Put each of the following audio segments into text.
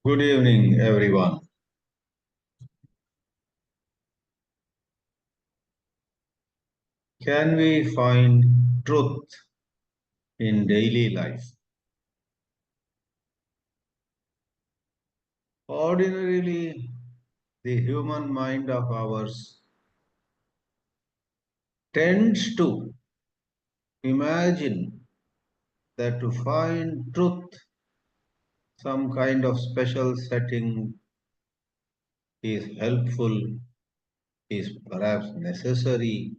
Good evening, everyone. Can we find truth in daily life? Ordinarily, the human mind of ours tends to imagine that to find truth, some kind of special setting is helpful, is perhaps necessary.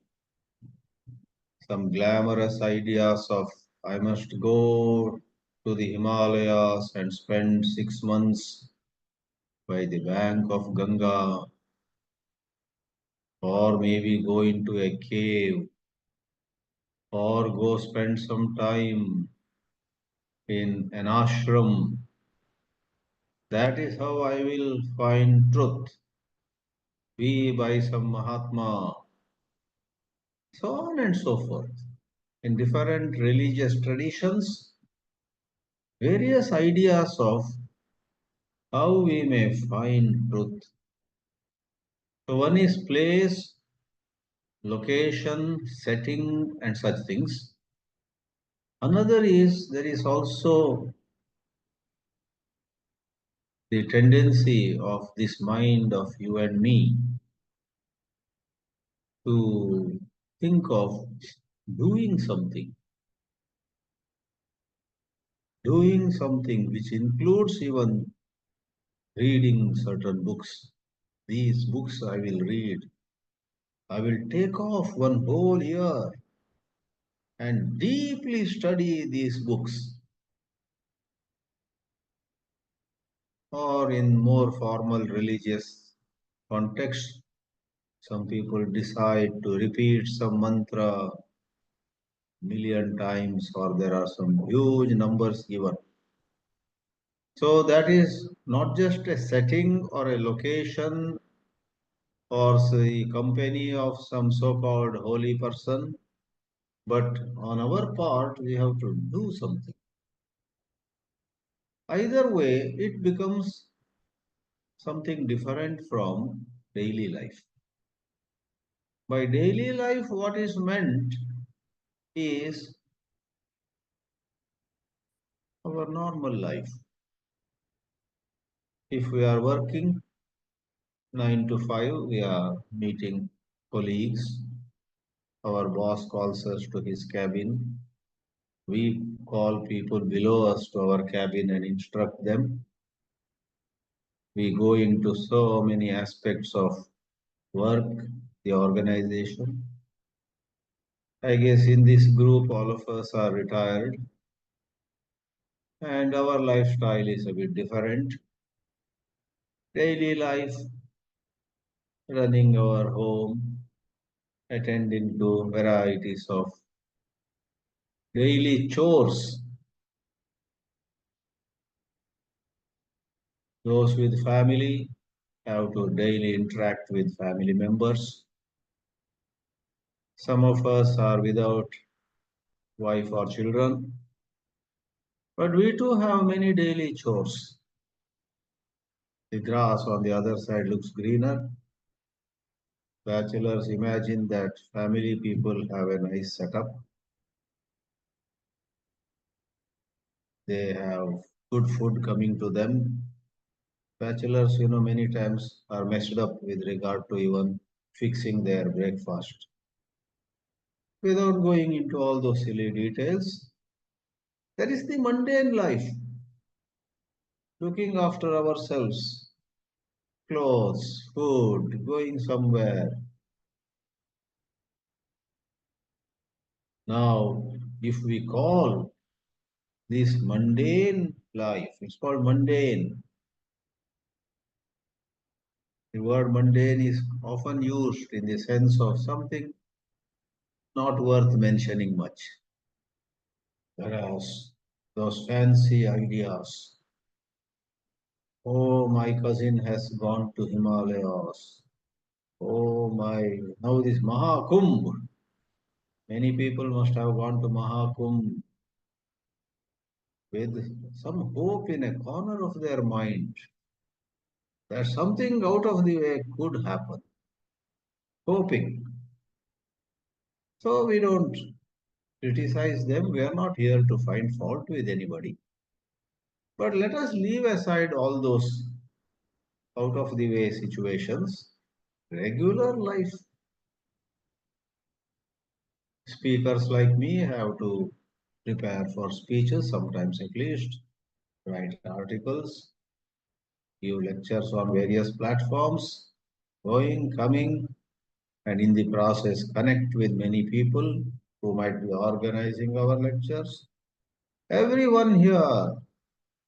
Some glamorous ideas of I must go to the Himalayas and spend 6 months by the bank of Ganga, or maybe go into a cave, or go spend some time in an ashram. That is how I will find truth. Be by some Mahatma, so on and so forth. In different religious traditions, various ideas of how we may find truth. So one is place, location, setting, and such things. Another is there is also the tendency of this mind of you and me to think of doing something, doing something which includes even reading certain books. These books I will read. I will take off one whole year and deeply study these books. Or in more formal religious context, some people decide to repeat some mantra million times, or there are some huge numbers given. So that is not just a setting or a location or the company of some so-called holy person, but on our part we have to do something. Either way, it becomes something different from daily life. By daily life, what is meant is our normal life. If we are working 9 to 5, we are meeting colleagues. Our boss calls us to his cabin. We call people below us to our cabin and instruct them. We go into so many aspects of work, the organization. I guess in this group, all of us are retired and our lifestyle is a bit different. Daily life, running our home, attending to varieties of daily chores. Those with family have to daily interact with family members. Some of us are without wife or children, but we too have many daily chores. The grass on the other side looks greener. Bachelors imagine that family people have a nice setup. They have good food coming to them. Bachelors, many times are messed up with regard to even fixing their breakfast. Without going into all those silly details, there is the mundane life, looking after ourselves, clothes, food, going somewhere. Now, if we call this mundane life, it's called mundane. The word mundane is often used in the sense of something not worth mentioning much. Whereas those fancy ideas, oh, my cousin has gone to Himalayas. Oh my, now this Mahakumbh. Many people must have gone to Mahakumbh with some hope in a corner of their mind. that something out of the way could happen, hoping. So we don't criticize them. We are not here to find fault with anybody. But let us leave aside all those out of the way situations. Regular life speakers like me have to prepare for speeches, sometimes at least, write articles, give lectures on various platforms, going, coming, and in the process connect with many people who might be organizing our lectures. Everyone here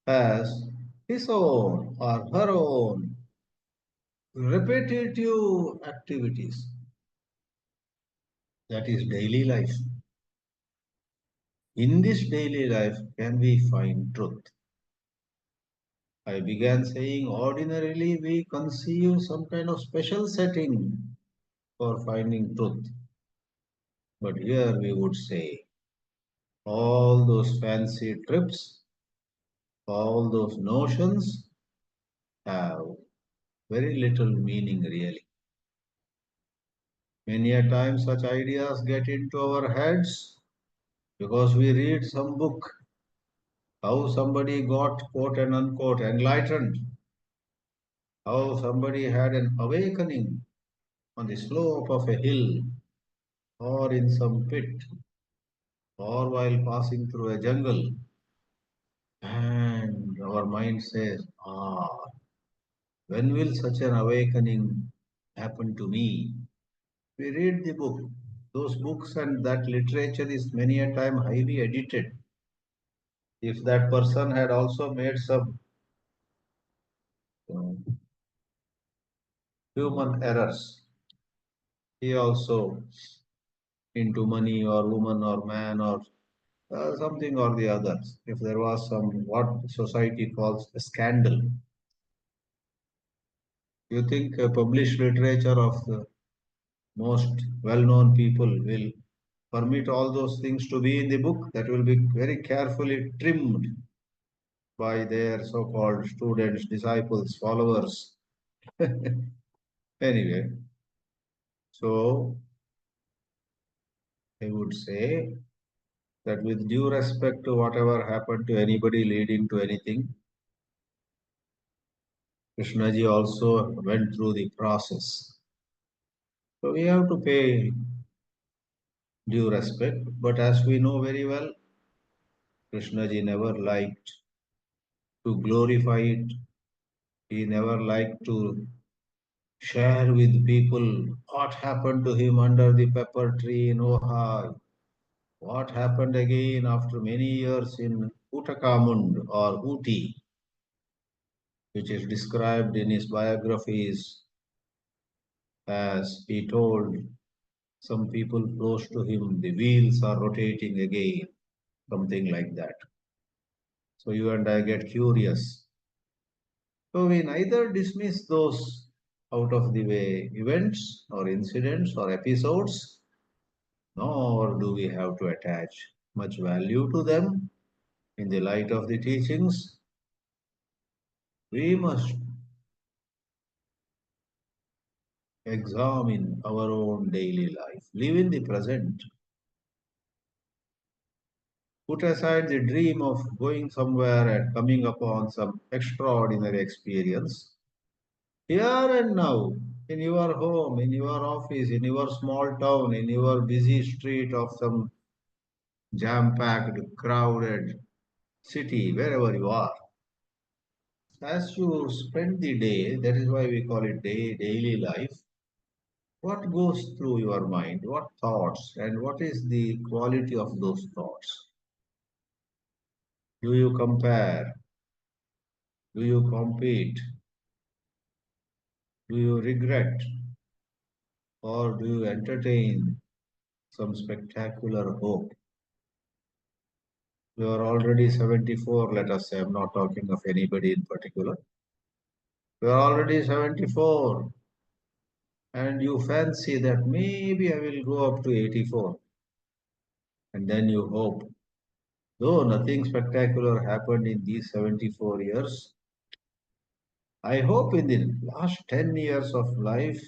has his own or her own repetitive activities. That is daily life. In this daily life, can we find truth? I began saying ordinarily we conceive some kind of special setting for finding truth. But here we would say all those fancy trips, all those notions have very little meaning really. Many a time such ideas get into our heads because we read some book, how somebody got quote and unquote enlightened, how somebody had an awakening on the slope of a hill or in some pit or while passing through a jungle. And our mind says, when will such an awakening happen to me? We read the book. Those books and that literature is many a time highly edited. If that person had also made some uh, human errors, he also into money or woman or man or something or the others. If there was some what society calls a scandal, you think published literature of the most well-known people will permit all those things to be in the book? That will be very carefully trimmed by their so-called students, disciples, followers. Anyway, so I would say that with due respect to whatever happened to anybody leading to anything, Krishnaji also went through the process. So we have to pay due respect. But as we know very well, Krishnaji never liked to glorify it. He never liked to share with people what happened to him under the pepper tree in Ohio, what happened again after many years in Uttakamund or Uti, which is described in his biographies as he told some people close to him, the wheels are rotating again, something like that. So you and I get curious. So we neither dismiss those out of the way events or incidents or episodes, nor do we have to attach much value to them in the light of the teachings. We must examine our own daily life, live in the present, put aside the dream of going somewhere and coming upon some extraordinary experience. Here and now, in your home, in your office, in your small town, in your busy street of some jam packed, crowded city, wherever you are, as you spend the day, that is why we call it daily life, what goes through your mind, what thoughts, and what is the quality of those thoughts? Do you compare? Do you compete? Do you regret? Or do you entertain some spectacular hope? You are already 74, let us say. I'm not talking of anybody in particular. You are already 74 and you fancy that maybe I will go up to 84. And then you hope, though nothing spectacular happened in these 74 years, I hope in the last 10 years of life,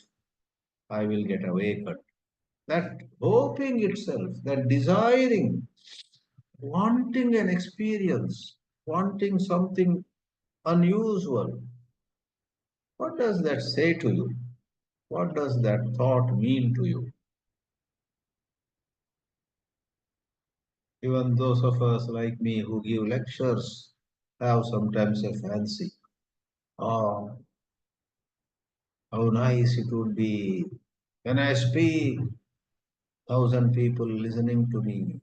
I will get awakened. That hoping itself, that desiring, wanting an experience, wanting something unusual, what does that say to you? What does that thought mean to you? Even those of us like me who give lectures have sometimes a fancy. Oh, how nice it would be when I speak, 1,000 people listening to me,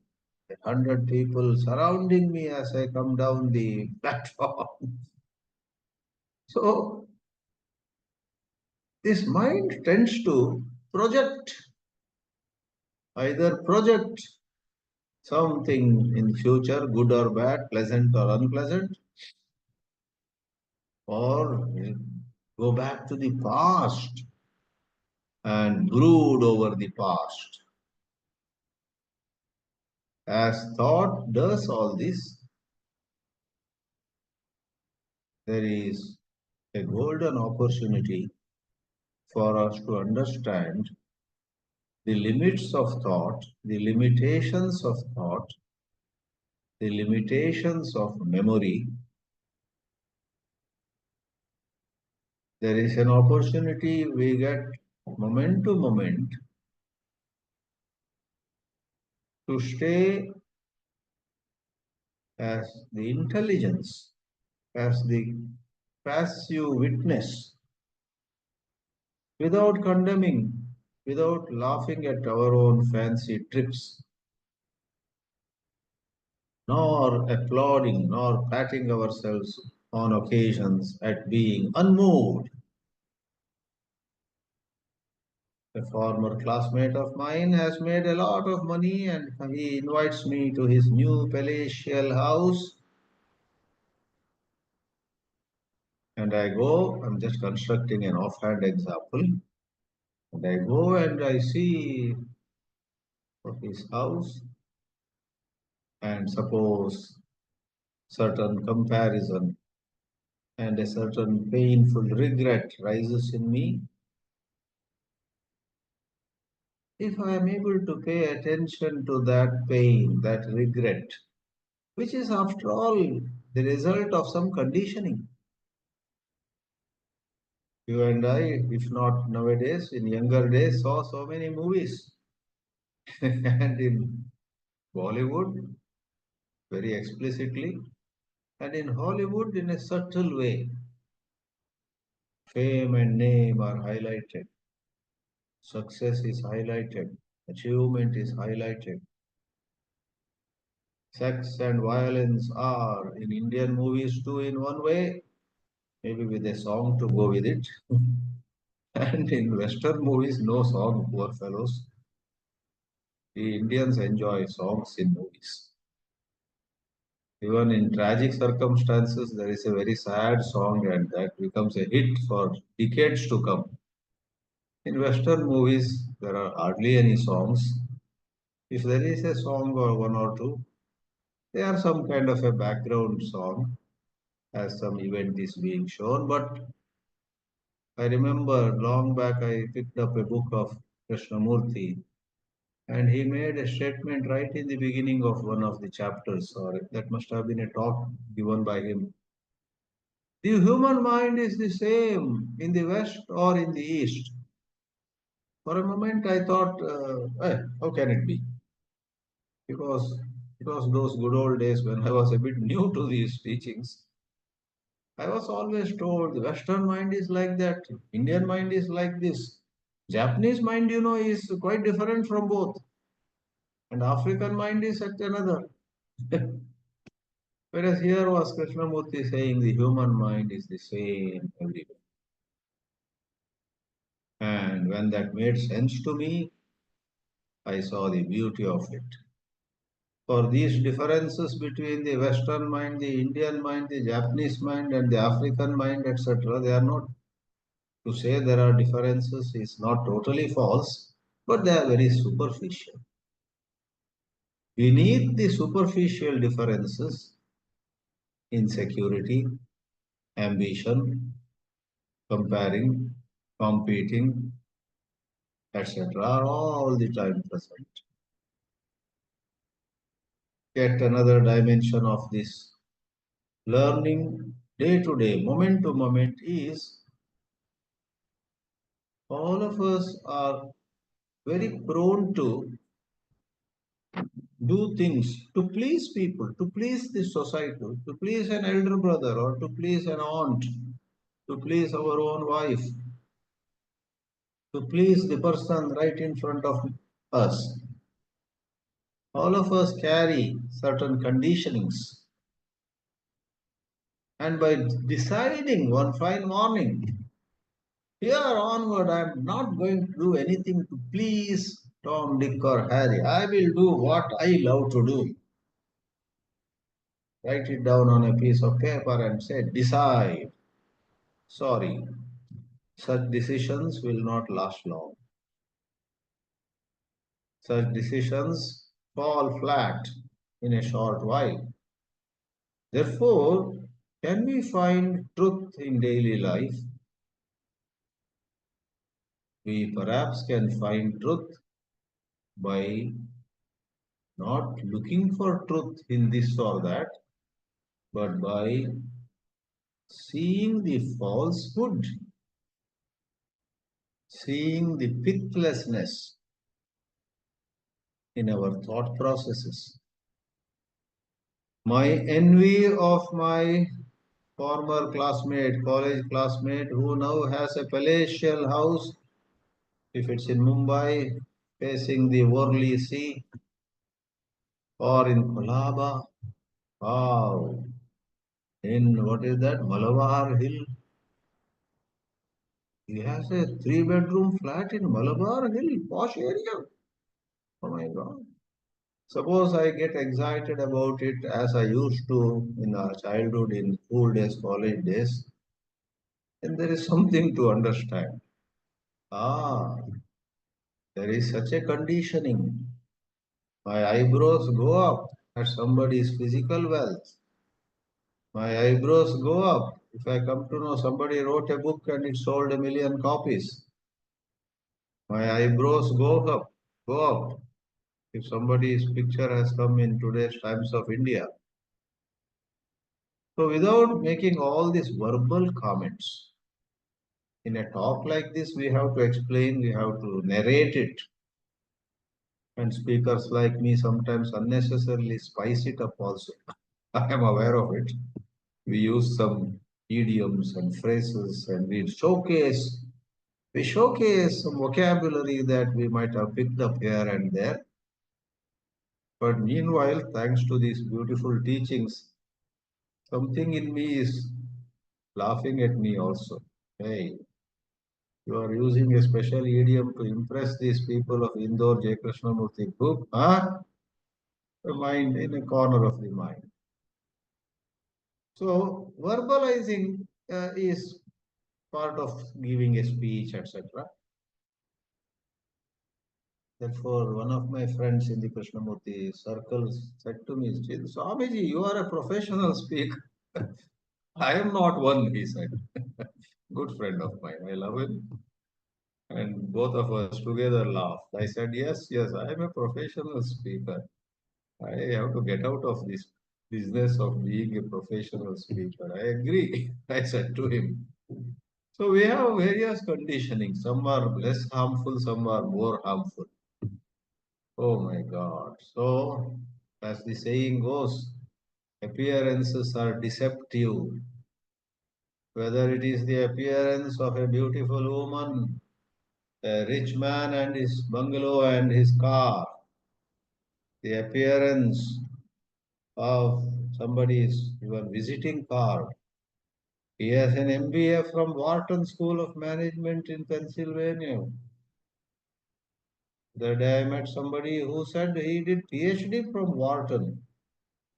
100 people surrounding me as I come down the platform. So this mind tends to project, either project something in future, good or bad, pleasant or unpleasant, or go back to the past and brood over the past. As thought does all this, there is a golden opportunity for us to understand the limits of thought, the limitations of thought, the limitations of memory. There is an opportunity we get moment to moment to stay as the intelligence, as the passive witness, without condemning, without laughing at our own fancy tricks, nor applauding, nor patting ourselves on occasions at being unmoved. A former classmate of mine has made a lot of money and he invites me to his new palatial house. And I go, I'm just constructing an offhand example. And I go and I see his house, and suppose certain comparison and a certain painful regret rises in me. If I am able to pay attention to that pain, that regret, which is after all the result of some conditioning. You and I, if not nowadays, in younger days, saw so many movies. And in Bollywood, very explicitly, and in Hollywood, in a subtle way, fame and name are highlighted, success is highlighted, achievement is highlighted. Sex and violence are in Indian movies too, in one way, maybe with a song to go with it. And in Western movies, no song, poor fellows. The Indians enjoy songs in movies. Even in tragic circumstances, there is a very sad song, and that becomes a hit for decades to come. In Western movies, there are hardly any songs. If there is a song or one or two, they are some kind of a background song as some event is being shown. But I remember long back I picked up a book of Krishnamurti, and he made a statement right in the beginning of one of the chapters, or that must have been a talk given by him. The human mind is the same in the West or in the East. For a moment, I thought, how can it be? Because it was those good old days when I was a bit new to these teachings. I was always told the Western mind is like that, Indian mind is like this. Japanese mind, is quite different from both, and African mind is at another. Whereas here was Krishnamurti saying the human mind is the same everywhere. And when that made sense to me, I saw the beauty of it. For these differences between the Western mind, the Indian mind, the Japanese mind, and the African mind, etc., they are not, to say there are differences is not totally false, but they are very superficial. Beneath the superficial differences, insecurity, ambition, comparing, competing, etc. are all the time present. Yet another dimension of this learning day to day, moment to moment is all of us are very prone to do things to please people, to please the society, to please an elder brother or to please an aunt, to please our own wife, to please the person right in front of us. All of us carry certain conditionings. And by deciding one fine morning, here onward, I'm not going to do anything to please Tom, Dick, or Harry. I will do what I love to do. Write it down on a piece of paper and say, decide. Sorry, such decisions will not last long. Such decisions fall flat in a short while. Therefore, can we find truth in daily life? We perhaps can find truth by not looking for truth in this or that, but by seeing the falsehood, seeing the pithlessness in our thought processes. My envy of my former classmate, college classmate, who now has a palatial house, if it's in Mumbai, facing the Worli Sea, or in Kolaba, wow, in what is that, Malabar Hill. He has a three-bedroom flat in Malabar Hill, posh area. Oh my God. Suppose I get excited about it as I used to in our childhood, in school days, college days, then there is something to understand. Ah, there is such a conditioning. My eyebrows go up at somebody's physical wealth. My eyebrows go up if I come to know somebody wrote a book and it sold 1 million copies. My eyebrows go up if somebody's picture has come in today's Times of India. So without making all these verbal comments, in a talk like this, we have to explain, we have to narrate it. And speakers like me sometimes unnecessarily spice it up also. I am aware of it. We use some idioms and phrases and we showcase some vocabulary that we might have picked up here and there. But meanwhile, thanks to these beautiful teachings, something in me is laughing at me also. Hey, you are using a special idiom to impress these people of Indore J. Krishnamurti group, huh? The mind in a corner of the mind. So verbalizing is part of giving a speech, etc. Therefore, one of my friends in the Krishnamurti circles said to me, Swamiji, you are a professional speaker. I am not one, he said. Good friend of mine. I love him. And both of us together laughed. I said, yes, I am a professional speaker. I have to get out of this business of being a professional speaker. I agree, I said to him. So we have various conditioning. Some are less harmful, some are more harmful. Oh my God. So, as the saying goes, appearances are deceptive. Whether it is the appearance of a beautiful woman, a rich man and his bungalow and his car, the appearance of somebody's even visiting card. He has an MBA from Wharton School of Management in Pennsylvania. The day I met somebody who said he did PhD from Wharton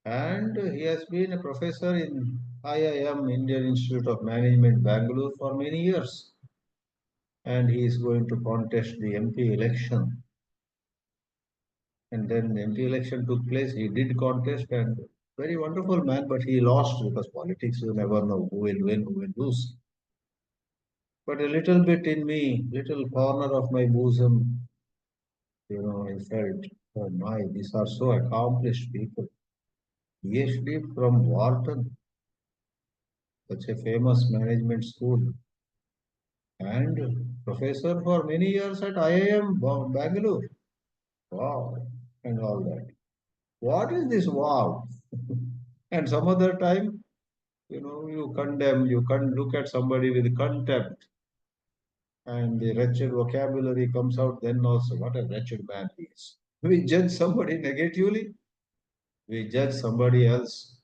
and he has been a professor in IIM, Indian Institute of Management, Bangalore for many years. And he is going to contest the MP election. And then the MP election took place. He did contest and very wonderful man, but he lost because politics, you never know who will win, who will lose. But a little bit in me, little corner of my bosom, I felt, oh my, these are so accomplished people. PhD from Wharton, such a famous management school, and professor for many years at IIM Bangalore. Wow, and all that. What is this wow? And some other time, you condemn, you can look at somebody with contempt, and the wretched vocabulary comes out then also. What a wretched man he is. We judge somebody negatively, we judge somebody else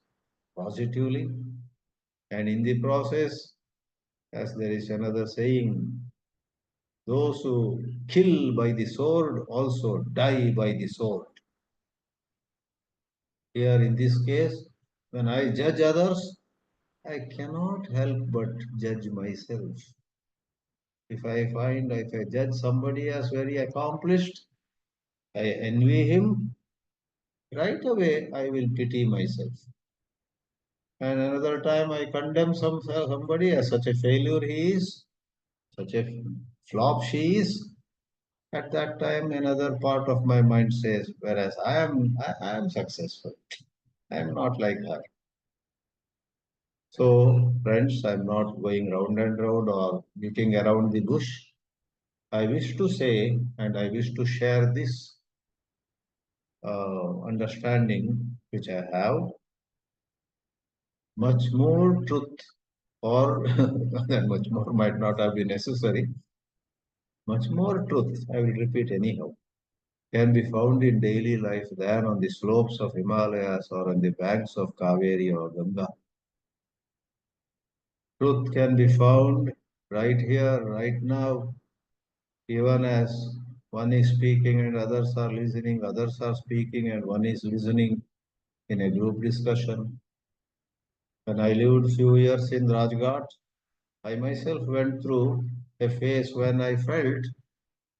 positively, and in the process, as there is another saying, those who kill by the sword also die by the sword. Here in this case, when I judge others, I cannot help but judge myself. If I judge somebody as very accomplished, I envy him, right away I will pity myself. And another time I condemn somebody as such a failure he is, such a flop she is. At that time, another part of my mind says, whereas I am successful. I am not like her. So, friends, I'm not going round and round or beating around the bush. I wish to say and I wish to share this understanding which I have. Much more truth, or that much more might not have been necessary. Much more truth, I will repeat anyhow, can be found in daily life than on the slopes of Himalayas or on the banks of Kaveri or Ganga. Truth can be found right here, right now, even as one is speaking and others are listening, others are speaking and one is listening in a group discussion. When I lived few years in Rajghat, I myself went through a phase when I felt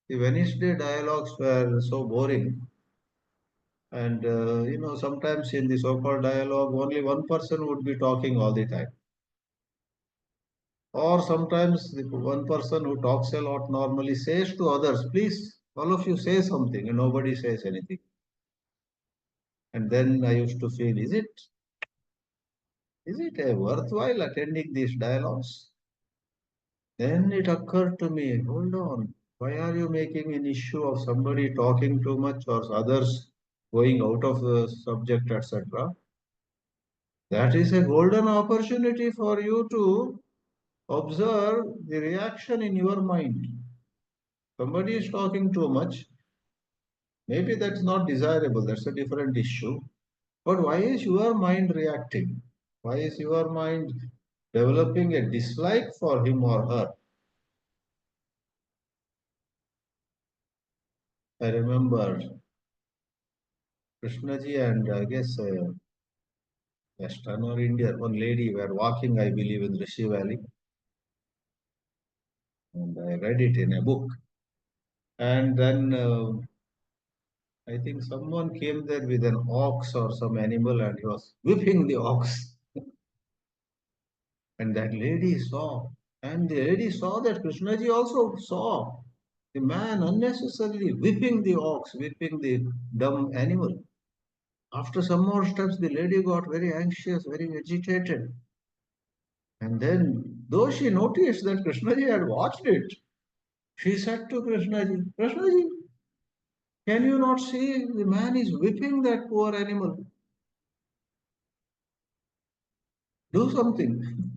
the Wednesday dialogues were so boring. And sometimes in the so-called dialogue, only one person would be talking all the time. Or sometimes the one person who talks a lot normally says to others, please, all of you say something, and nobody says anything. And then I used to feel, is it a worthwhile attending these dialogues? Then it occurred to me, hold on, why are you making an issue of somebody talking too much or others going out of the subject, etc.? That is a golden opportunity for you to observe the reaction in your mind. Somebody is talking too much. Maybe that's not desirable, that's a different issue. But why is your mind reacting? Why is your mind developing a dislike for him or her? I remember Krishnaji and I guess Western or India, one lady were walking, I believe, in Rishi Valley, and I read it in a book. And then I think someone came there with an ox or some animal and he was whipping the ox. And that lady saw. And the lady saw that Krishnaji also saw the man unnecessarily whipping the ox, whipping the dumb animal. After some more steps, the lady got very anxious, very agitated. And then, though she noticed that Krishnaji had watched it, she said to Krishnaji, Krishnaji, can you not see the man is whipping that poor animal? Do something.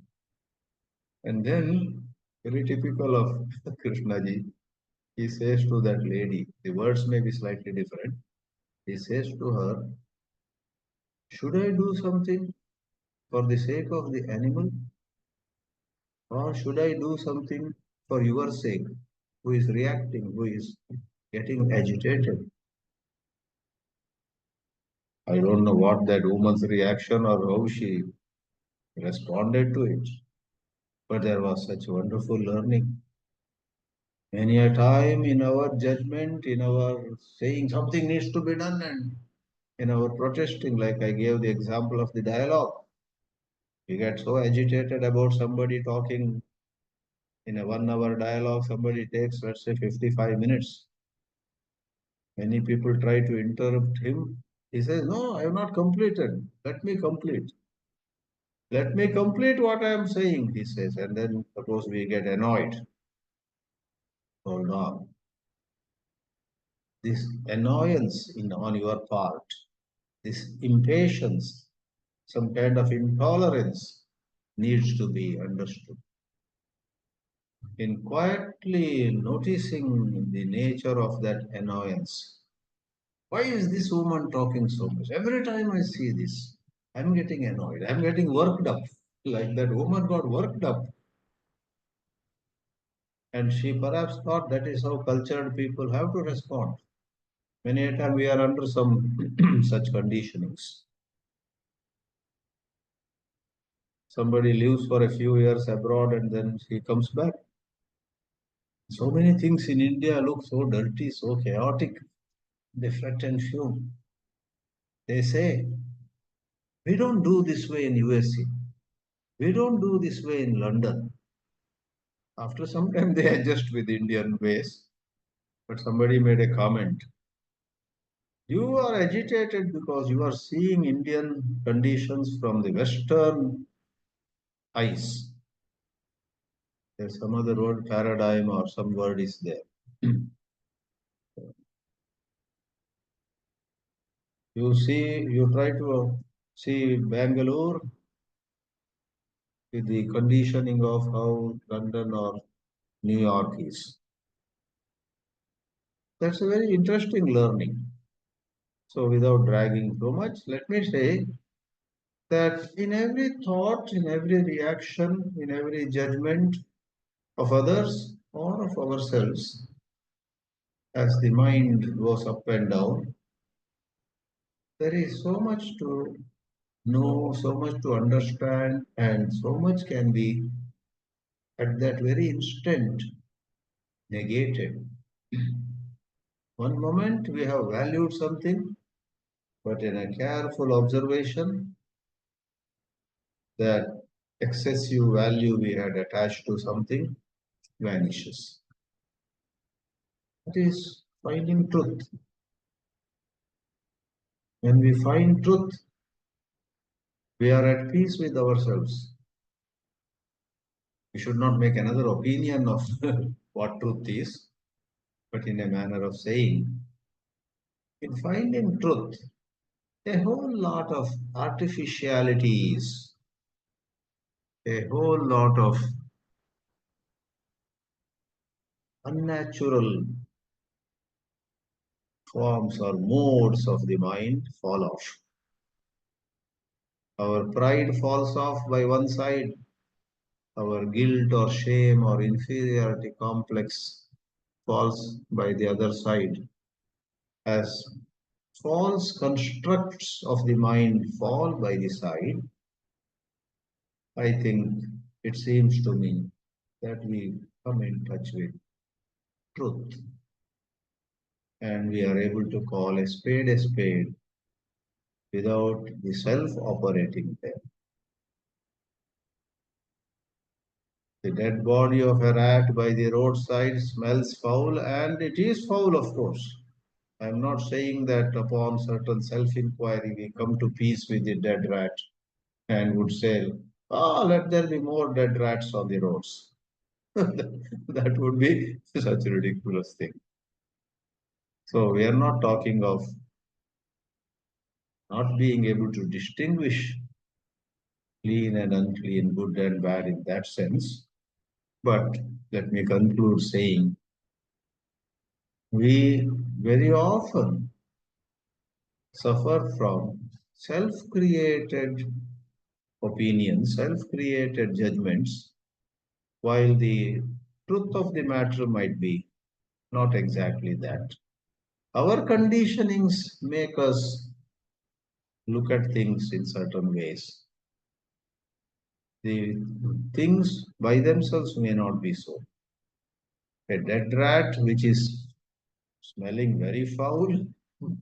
And then, very typical of Krishnaji, he says to that lady, the words may be slightly different. He says to her, should I do something for the sake of the animal, or should I do something for your sake, who is reacting, who is getting agitated? I don't know what that woman's reaction or how she responded to it, but there was such wonderful learning. Many a time in our judgment, in our saying something needs to be done, and in our protesting, like I gave the example of the dialogue, we get so agitated about somebody talking In a 1 hour dialogue, somebody takes, let's say, 55 minutes. Many people try to interrupt him. He says, no, I have not completed. Let me complete. Let me complete what I am saying, he says. And then suppose we get annoyed. Hold on. This annoyance on your part, this impatience, some kind of intolerance needs to be understood. In quietly noticing the nature of that annoyance, why is this woman talking so much? Every time I see this, I'm getting annoyed. I'm getting worked up. Like that woman got worked up. And she perhaps thought that is how cultured people have to respond. Many a time we are under some such conditionings. Somebody lives for a few years abroad and then he comes back. So many things in India look so dirty, so chaotic. They fret and fume. They say, we don't do this way in USA. We don't do this way in London. After some time, they adjust with Indian ways. But somebody made a comment. You are agitated because you are seeing Indian conditions from the Western eyes. There's some other word, paradigm, or some word is there. You see, you try to see Bangalore with the conditioning of how London or New York is. That's a very interesting learning. So, without dragging too much, let me say that in every thought, in every reaction, in every judgment of others or of ourselves, as the mind goes up and down, there is so much to know, so much to understand, and so much can be at that very instant negated. One moment we have valued something, but in a careful observation, that excessive value we had attached to something vanishes. It is finding truth. When we find truth, we are at peace with ourselves. We should not make another opinion of what truth is, but in a manner of saying, in finding truth, a whole lot of artificialities, a whole lot of unnatural forms or modes of the mind fall off. Our pride falls off by one side, our guilt or shame or inferiority complex falls by the other side. As false constructs of the mind fall by the side, I think it seems to me that we come in touch with truth and we are able to call a spade without the self operating there. The dead body of a rat by the roadside smells foul, and it is foul, of course. I am not saying that upon certain self inquiry we come to peace with the dead rat and would say, ah, let there be more dead rats on the roads. That would be such a ridiculous thing. So, we are not talking of not being able to distinguish clean and unclean, good and bad in that sense. But let me conclude saying we very often suffer from self created opinions, self created judgments, while the truth of the matter might be not exactly that. Our conditionings make us look at things in certain ways. The things by themselves may not be so. A dead rat, which is smelling very foul,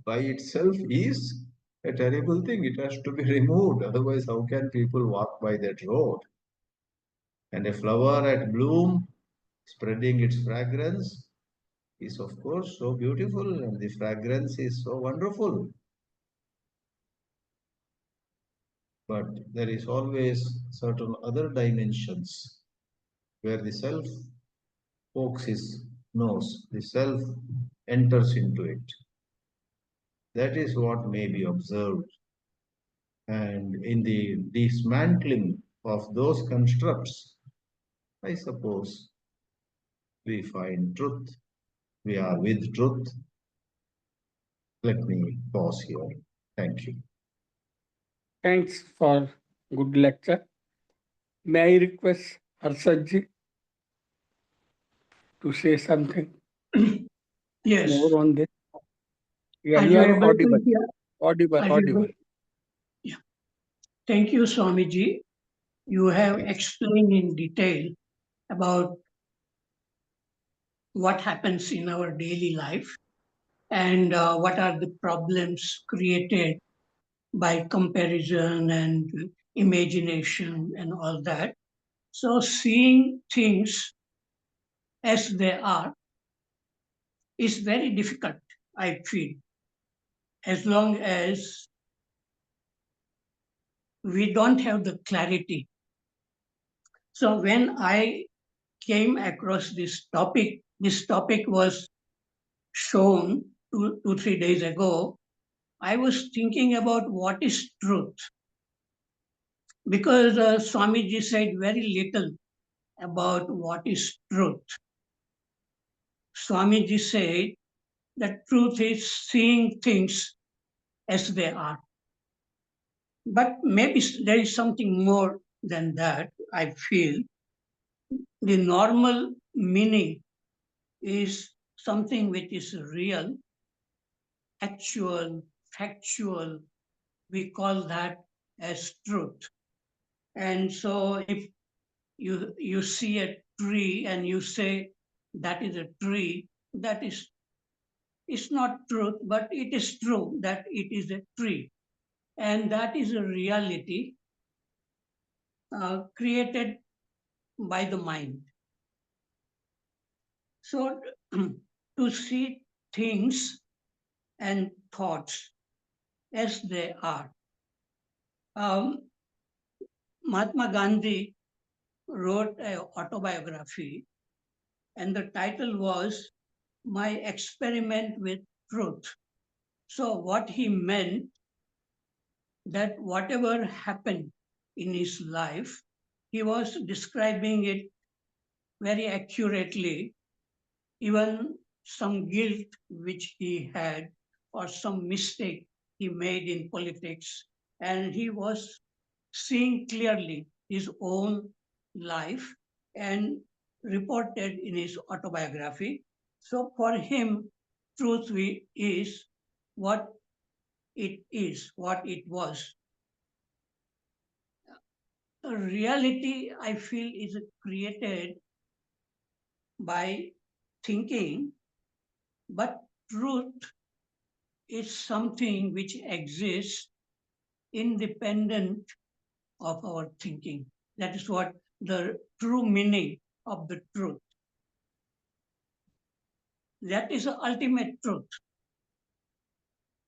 by itself is a terrible thing. It has to be removed. Otherwise, how can people walk by that road? And a flower at bloom, spreading its fragrance is, of course, so beautiful, and the fragrance is so wonderful. But there is always certain other dimensions where the self pokes his nose, the self enters into it. That is what may be observed. And in the dismantling of those constructs, I suppose we find truth. We are with truth. Let me pause here. Thank you. Thanks for good lecture. May I request Harshadji to say something Yes. more on this? Yeah, Are you you are able audible. to hear? Audible, Are you audible. able? Yeah. Thank you, Swamiji. You have explained in detail about what happens in our daily life and what are the problems created by comparison and imagination and all that. So, seeing things as they are is very difficult, I feel, as long as we don't have the clarity. So, when I came across this topic was shown 3 days ago. I was thinking about what is truth because Swamiji said very little about what is truth. Swamiji said that truth is seeing things as they are. But maybe there is something more than that, I feel. The normal meaning is something which is real, actual, factual. We call that as truth. And so if you see a tree and you say that is a tree, that is it's not truth, but it is true that it is a tree. And that is a reality created by the mind. So to see things and thoughts as they are. Mahatma Gandhi wrote an autobiography, and the title was My Experiment with Truth. So, what he meant that whatever happened in his life, he was describing it very accurately, even some guilt which he had or some mistake he made in politics, and he was seeing clearly his own life and reported in his autobiography. So for him, truth is what it is, what it was. Reality, I feel, is created by thinking, but truth is something which exists independent of our thinking. That is what the true meaning of the truth. That is the ultimate truth.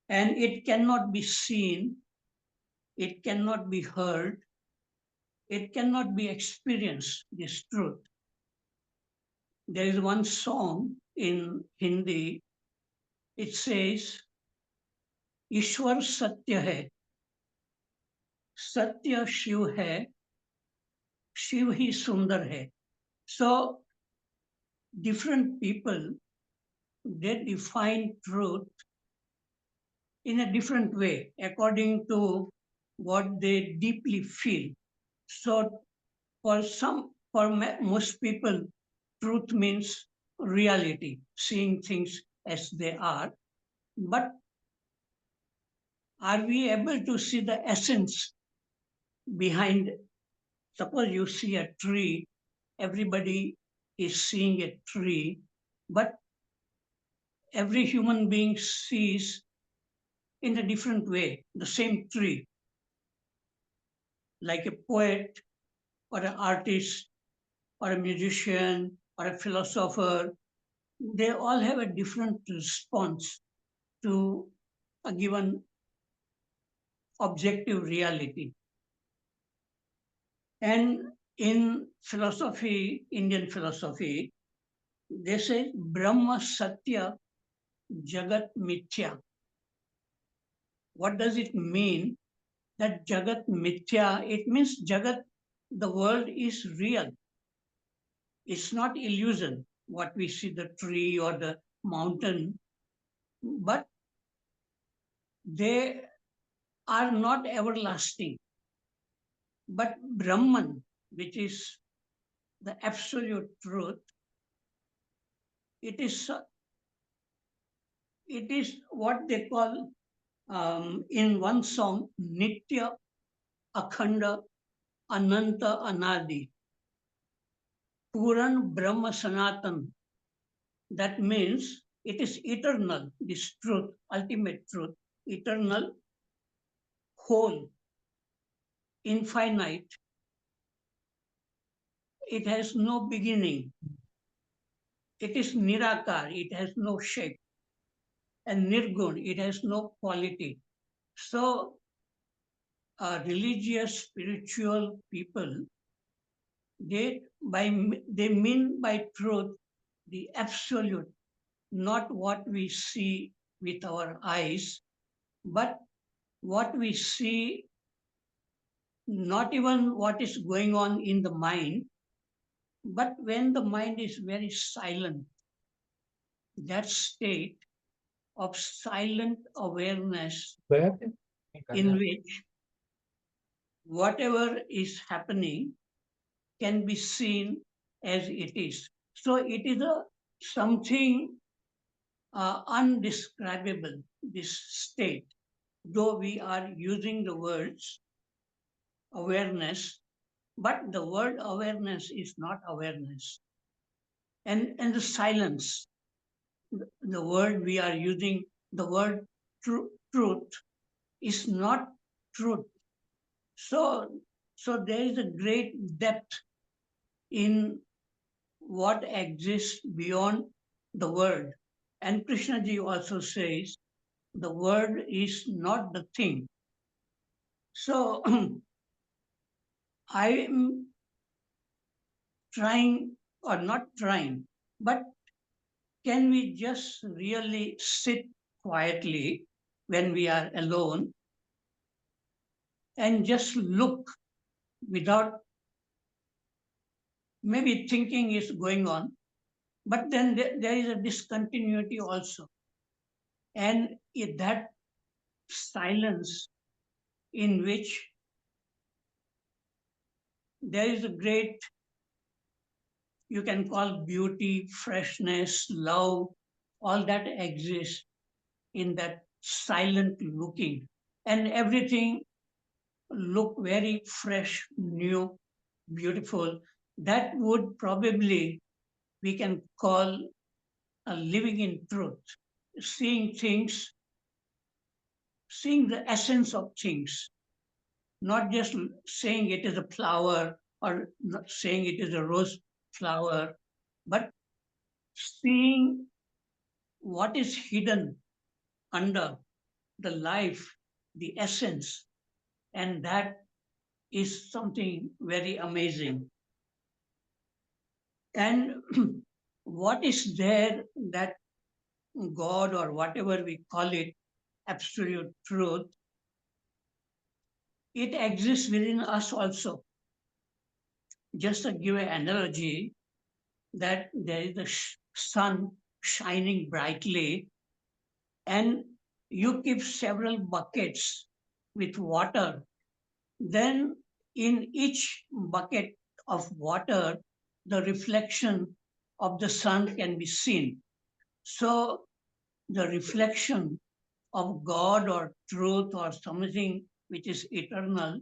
And it cannot be seen, it cannot be heard, it cannot be experienced, this truth. There is one song in Hindi, it says, ईश्वर सत्य है, सत्य शिव है, शिव ही सुंदर है. So different people, they define truth in a different way according to what they deeply feel. So for most people, truth means reality, seeing things as they are. But are we able to see the essence behind? Suppose you see a tree, everybody is seeing a tree, but every human being sees in a different way the same tree. Like a poet or an artist or a musician or a philosopher, they all have a different response to a given objective reality. And in philosophy, Indian philosophy, they say Brahma Satya Jagat Mithya. What does it mean that Jagat Mithya? It means Jagat, the world is real. It's not illusion, what we see, the tree or the mountain, but they are not everlasting. But Brahman, which is the absolute truth, it is what they call in one song Nitya Akhanda Ananta Anadi Puran Brahma Sanatan. That means it is eternal, this truth, ultimate truth, eternal, whole, infinite. It has no beginning. It is Nirakar, it has no shape. And Nirgun, it has no quality. So, religious, spiritual people, they mean by truth the absolute, not what we see with our eyes, but what we see, not even what is going on in the mind, but when the mind is very silent, that state of silent awareness in which whatever is happening can be seen as it is. So it is something undescribable, this state, though we are using the words awareness, but the word awareness is not awareness. And the silence, the word we are using, the word truth, is not truth. So there is a great depth in what exists beyond the word. And Krishnaji also says the word is not the thing. So I am trying, or not trying, but can we just really sit quietly when we are alone and just look without maybe thinking is going on, but then there is a discontinuity also. And that silence in which there is a great, you can call beauty, freshness, love, all that exists in that silent looking. And everything look very fresh, new, beautiful. That would probably, we can call a living in truth, seeing things, seeing the essence of things, not just saying it is a flower or not saying it is a rose flower, but seeing what is hidden under the life, the essence, and that is something very amazing. And what is there that God or whatever we call it, absolute truth, it exists within us also. Just to give an analogy, that there is the sun shining brightly, and you keep several buckets with water, then in each bucket of water, the reflection of the sun can be seen. So the reflection of God or truth or something which is eternal,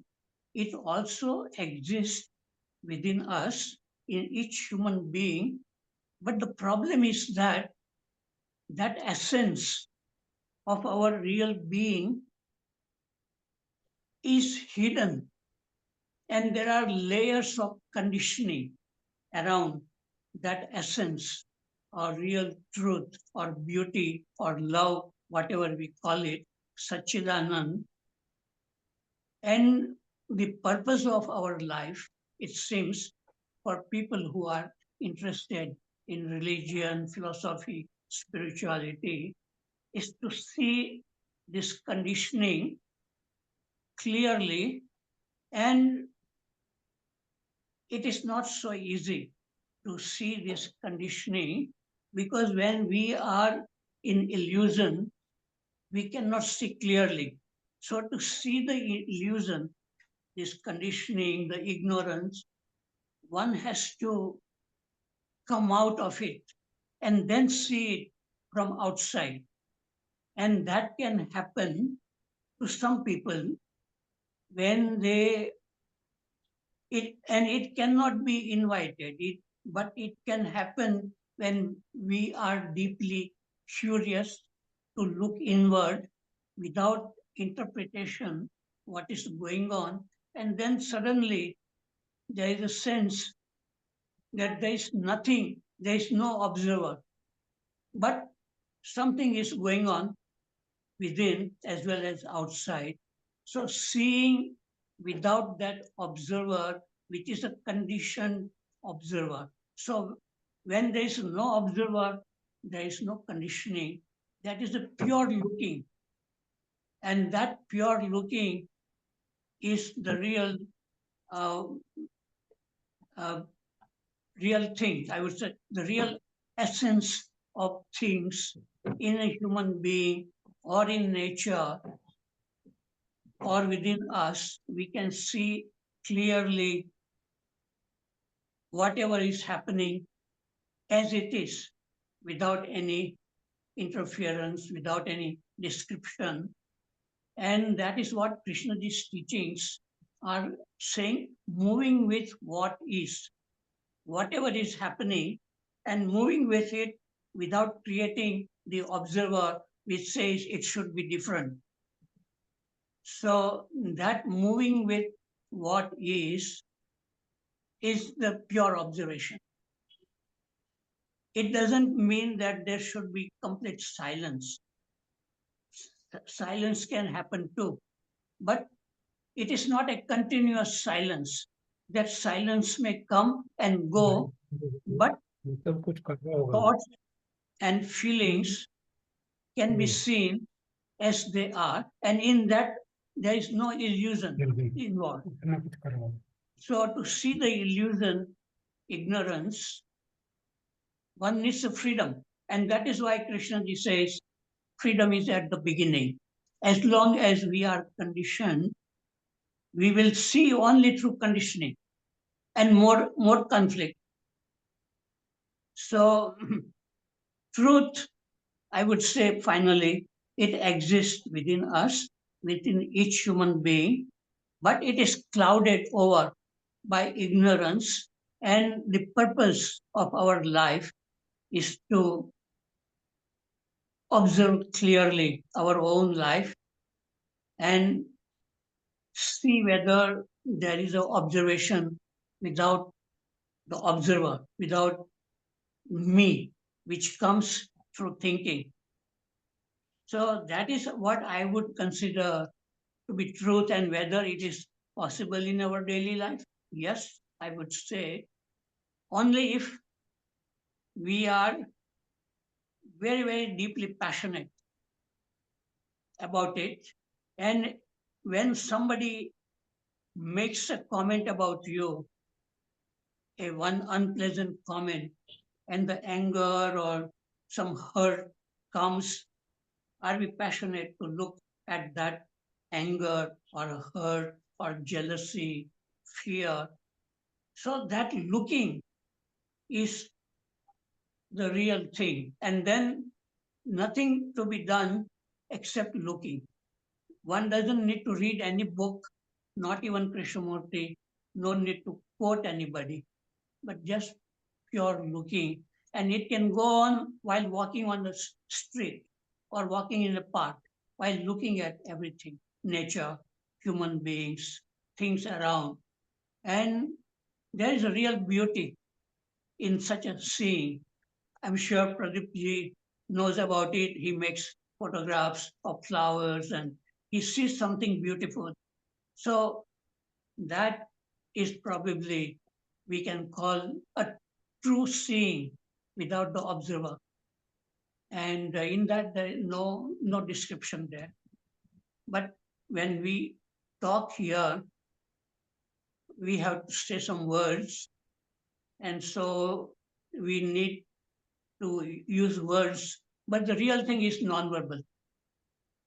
it also exists within us, in each human being. But the problem is that that essence of our real being is hidden, and there are layers of conditioning around that essence or real truth or beauty or love, whatever we call it, Satchidanand. And the purpose of our life, it seems, for people who are interested in religion, philosophy, spirituality, is to see this conditioning clearly. And it is not so easy to see this conditioning because when we are in illusion, we cannot see clearly. So, to see the illusion, this conditioning, the ignorance, one has to come out of it and then see it from outside. And that can happen to some people when it cannot be invited, but it can happen when we are deeply curious to look inward without interpretation what is going on. And then suddenly there is a sense that there is nothing, there is no observer, but something is going on within as well as outside. So seeing without that observer, which is a conditioned observer. So when there is no observer, there is no conditioning. That is a pure looking. And that pure looking is the uh, uh, real thing. I would say the real essence of things in a human being or in nature or within us. We can see clearly whatever is happening as it is without any interference, without any description. And that is what Krishnaji's teachings are saying, moving with what is, whatever is happening, and moving with it without creating the observer which says it should be different. So that moving with what is the pure observation. It doesn't mean that there should be complete silence. Silence can happen too, but it is not a continuous silence. That silence may come and go, but thoughts and feelings can be seen as they are, and in that there is no illusion involved. So to see the illusion, ignorance, one needs a freedom. And that is why Krishnaji says freedom is at the beginning. As long as we are conditioned, we will see only through conditioning and more conflict. So truth, I would say finally, it exists within us, within each human being, but it is clouded over by ignorance. And the purpose of our life is to observe clearly our own life and see whether there is an observation without the observer, without me, which comes through thinking. So that is what I would consider to be truth, and whether it is possible in our daily life. Yes, I would say only if we are very, very deeply passionate about it. And when somebody makes a comment about you, a one unpleasant comment, and the anger or some hurt comes, are we passionate to look at that anger or hurt or jealousy, fear? So that looking is the real thing. And then nothing to be done except looking. One doesn't need to read any book, not even Krishnamurti, no need to quote anybody, but just pure looking. And it can go on while walking on the street or walking in a park, while looking at everything, nature, human beings, things around. And there is a real beauty in such a scene. I'm sure Pradeep ji knows about it. He makes photographs of flowers and he sees something beautiful. So that is probably we can call a true seeing without the observer. And in that there is no description there. But when we talk here, we have to say some words, and so we need to use words. But the real thing is non-verbal.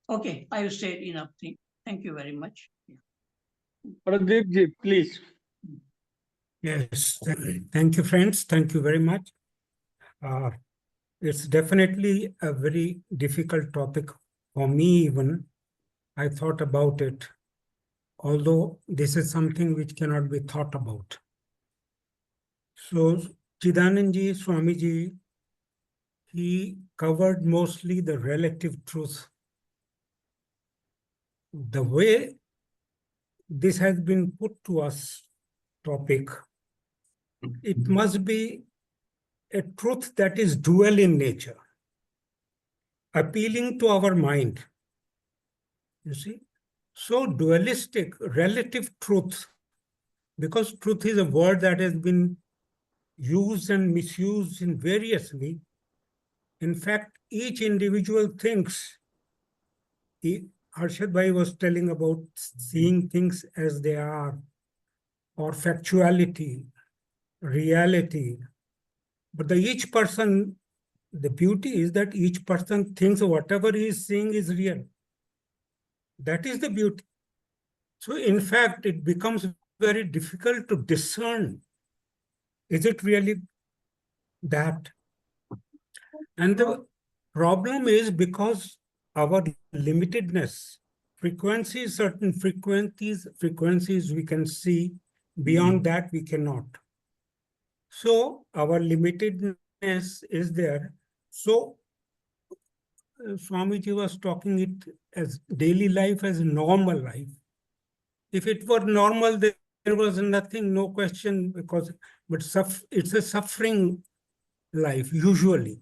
Okay, I have said enough thing. Thank you very much. Pradeep ji, please. Yes, thank you, friends. Thank you very much. It's definitely a very difficult topic for me even. I thought about it, although this is something which cannot be thought about. So Chidanandji, Swamiji, he covered mostly the relative truth. The way this has been put to us, topic, it must be a truth that is dual in nature, appealing to our mind. You see? So dualistic, relative truth, because truth is a word that has been used and misused in variously. In fact, each individual thinks, Harshad Bhai was telling about seeing things as they are, or factuality, reality. But each person, the beauty is that each person thinks whatever he is seeing is real. That is the beauty. So in fact, it becomes very difficult to discern, is it really that? And the problem is because our limitedness, certain frequencies we can see, beyond that we cannot. So our limitedness is there. So Swamiji was talking it as daily life, as normal life. If it were normal, there was nothing, no question, because but it's a suffering life usually.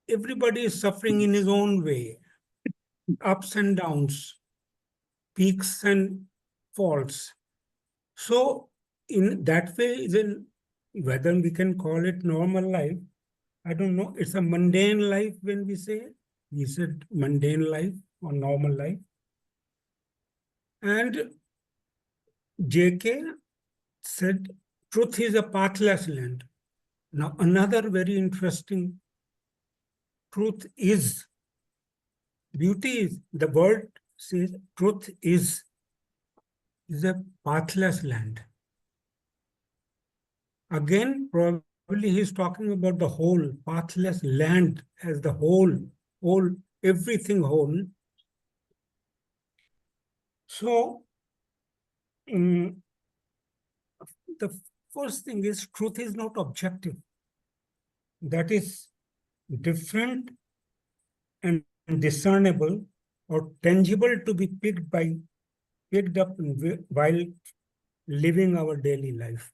Everybody is suffering in his own way, ups and downs, peaks and falls. So in that way, then whether we can call it normal life, I don't know. It's a mundane life when we say. We said mundane life or normal life. And JK said, truth is a pathless land. Now, another very interesting truth is, beauty is, the word says truth is a pathless land. Again, probably he's talking about the whole, pathless land as the whole, everything whole. So, the first thing is truth is not objective. That is different and discernible or tangible to be picked up while living our daily life.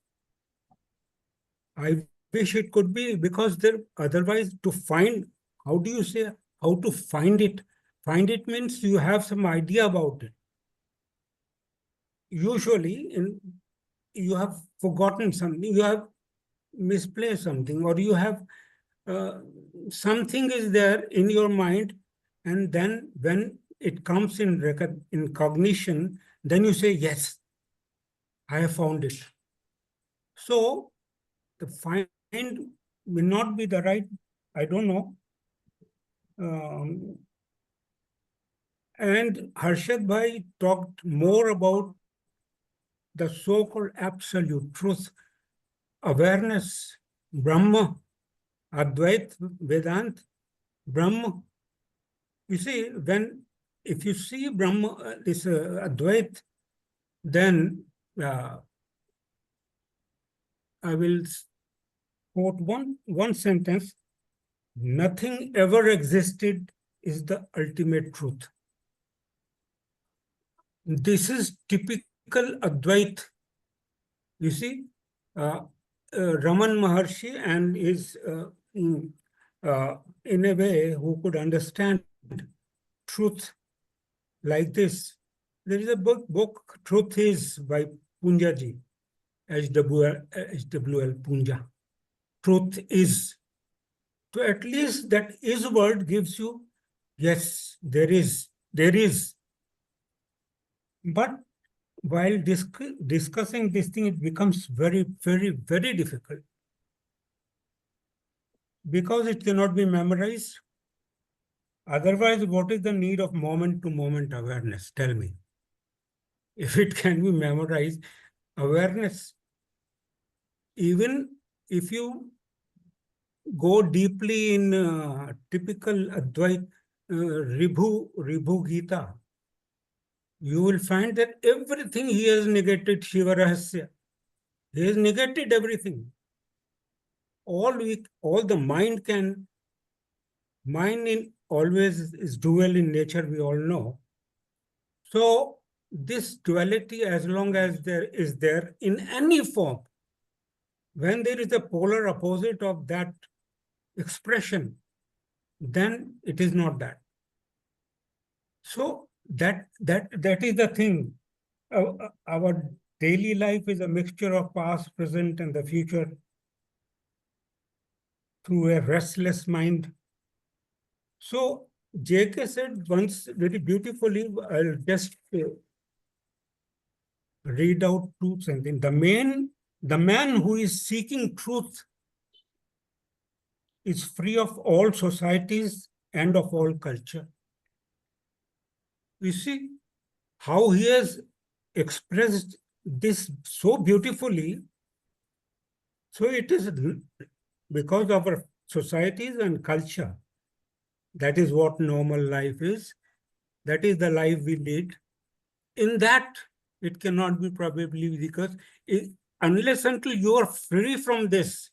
I wish it could be, because otherwise to find, how do you say, how to find it? Find it means you have some idea about it. Usually you have forgotten something, you have misplaced something, or you have something is there in your mind, and then when it comes in cognition, then you say, yes, I have found it. So the find may not be the right, I don't know. And Harshad Bhai talked more about the so-called absolute truth, awareness, Brahma, Advait, Vedant, Brahma. You see, if you see Brahma, this Advait, then I will quote one sentence: nothing ever existed is the ultimate truth. This is typical Advait. You see, Raman Maharshi and is in a way who could understand truth like this. There is a book Truth Is by Punjaji, HWL Punja. Truth is. So at least that is word gives you, yes, there is. But while discussing this thing, it becomes very, very, very difficult. Because it cannot be memorized. Otherwise, what is the need of moment-to-moment awareness? Tell me. If it can be memorized, awareness, even if you go deeply in typical Advait Ribhu Gita, you will find that everything he has negated Shiva Rahasya. He has negated everything. All the mind in always is dual in nature, we all know. So this duality, as long as there is there in any form, when there is a polar opposite of that expression, then it is not that. So that is the thing. Our daily life is a mixture of past, present, and the future through a restless mind. So J.K. said once very beautifully, I'll just read out two sentences. The man who is seeking truth is free of all societies and of all culture. You see how he has expressed this so beautifully. So it is because of our societies and culture. That is what normal life is. That is the life we lead. In that, it cannot be probably because unless until you are free from this,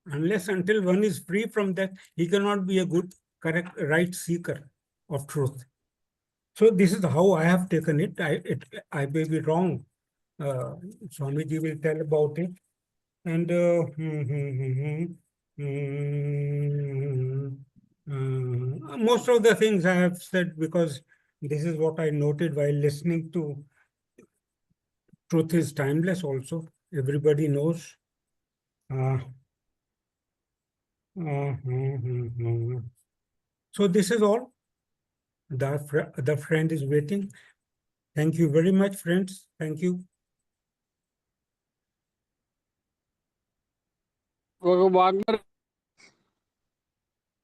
unless until one is free from that, he cannot be a good, correct, right seeker of truth. So this is how I have taken it. I may be wrong. Swamiji will tell about it. And most of the things I have said because this is what I noted while listening to Truth is Timeless also. Everybody knows. So this is all. The friend is waiting. Thank you very much, friends. Thank you.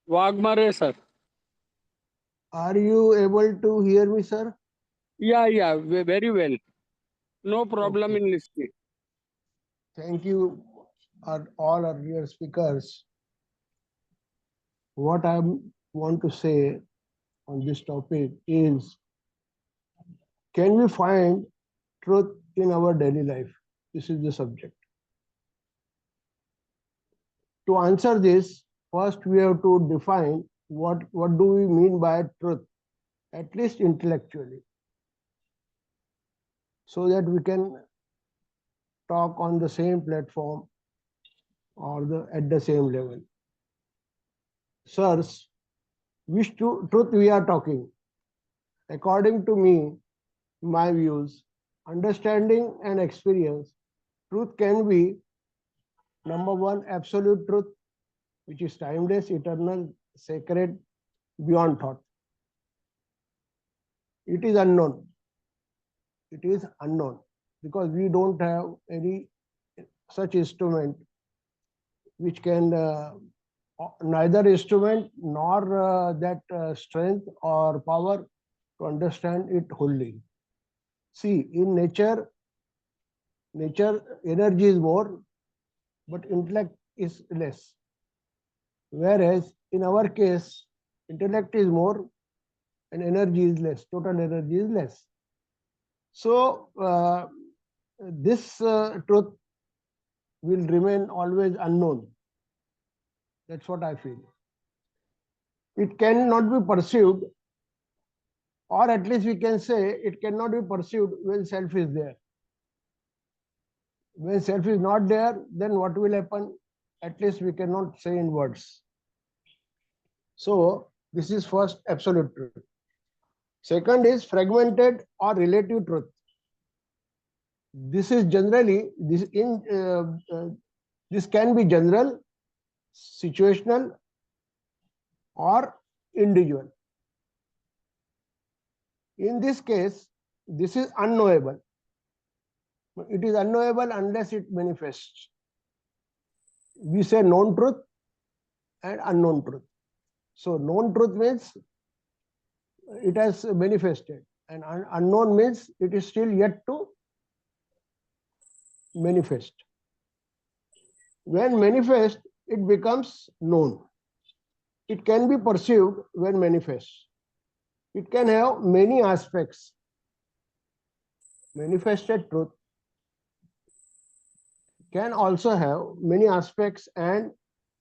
Waghmare, sir. Are you able to hear me, sir? Yeah, very well. No problem Okay. in listening. Thank you, all earlier speakers. What I want to say on this topic is, can we find truth in our daily life? This is the subject. To answer this, first we have to define what do we mean by truth, at least intellectually, so that we can talk on the same platform or at the same level. Sirs, which truth we are talking? According to me, my views, understanding and experience, truth can be number one, absolute truth, which is timeless, eternal, sacred, beyond thought. It is unknown. It is unknown because we don't have any such instrument which can neither instrument nor that strength or power to understand it wholly. See, in nature energy is more, but intellect is less. Whereas in our case, intellect is more and energy is less, total energy is less. So this truth will remain always unknown. That's what I feel. It cannot be perceived, or at least we can say it cannot be perceived when self is there. When self is not there, then what will happen? At least we cannot say in words. So this is first absolute truth. Second is fragmented or relative truth. This is generally this can be general, situational, or individual. In this case, this is unknowable. It is unknowable unless it manifests. We say known truth and unknown truth. So known truth means it has manifested, and unknown means it is still yet to manifest. When manifest, it becomes known. It can be perceived when manifest. It can have many aspects. Manifested truth can also have many aspects and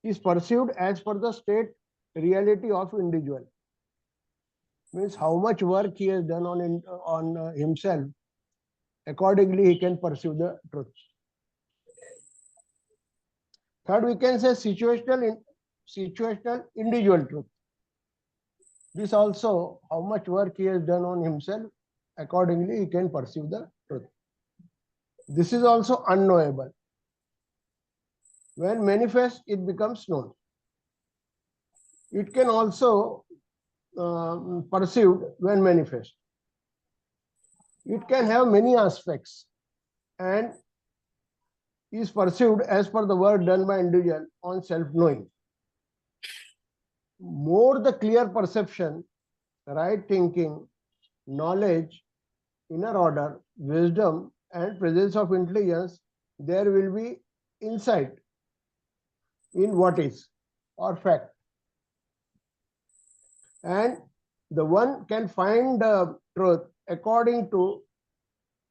is perceived as per the state reality of individual. Means how much work he has done on himself, accordingly he can perceive the truth. Third, we can say situational individual truth. This also, how much work he has done on himself, accordingly he can perceive the truth. This is also unknowable. When manifest, it becomes known. It can also perceived when manifest. It can have many aspects and is perceived as per the work done by individual on self-knowing. More the clear perception, right thinking, knowledge, inner order, wisdom, and presence of intelligence, there will be insight in what is or fact. And the one can find the truth according to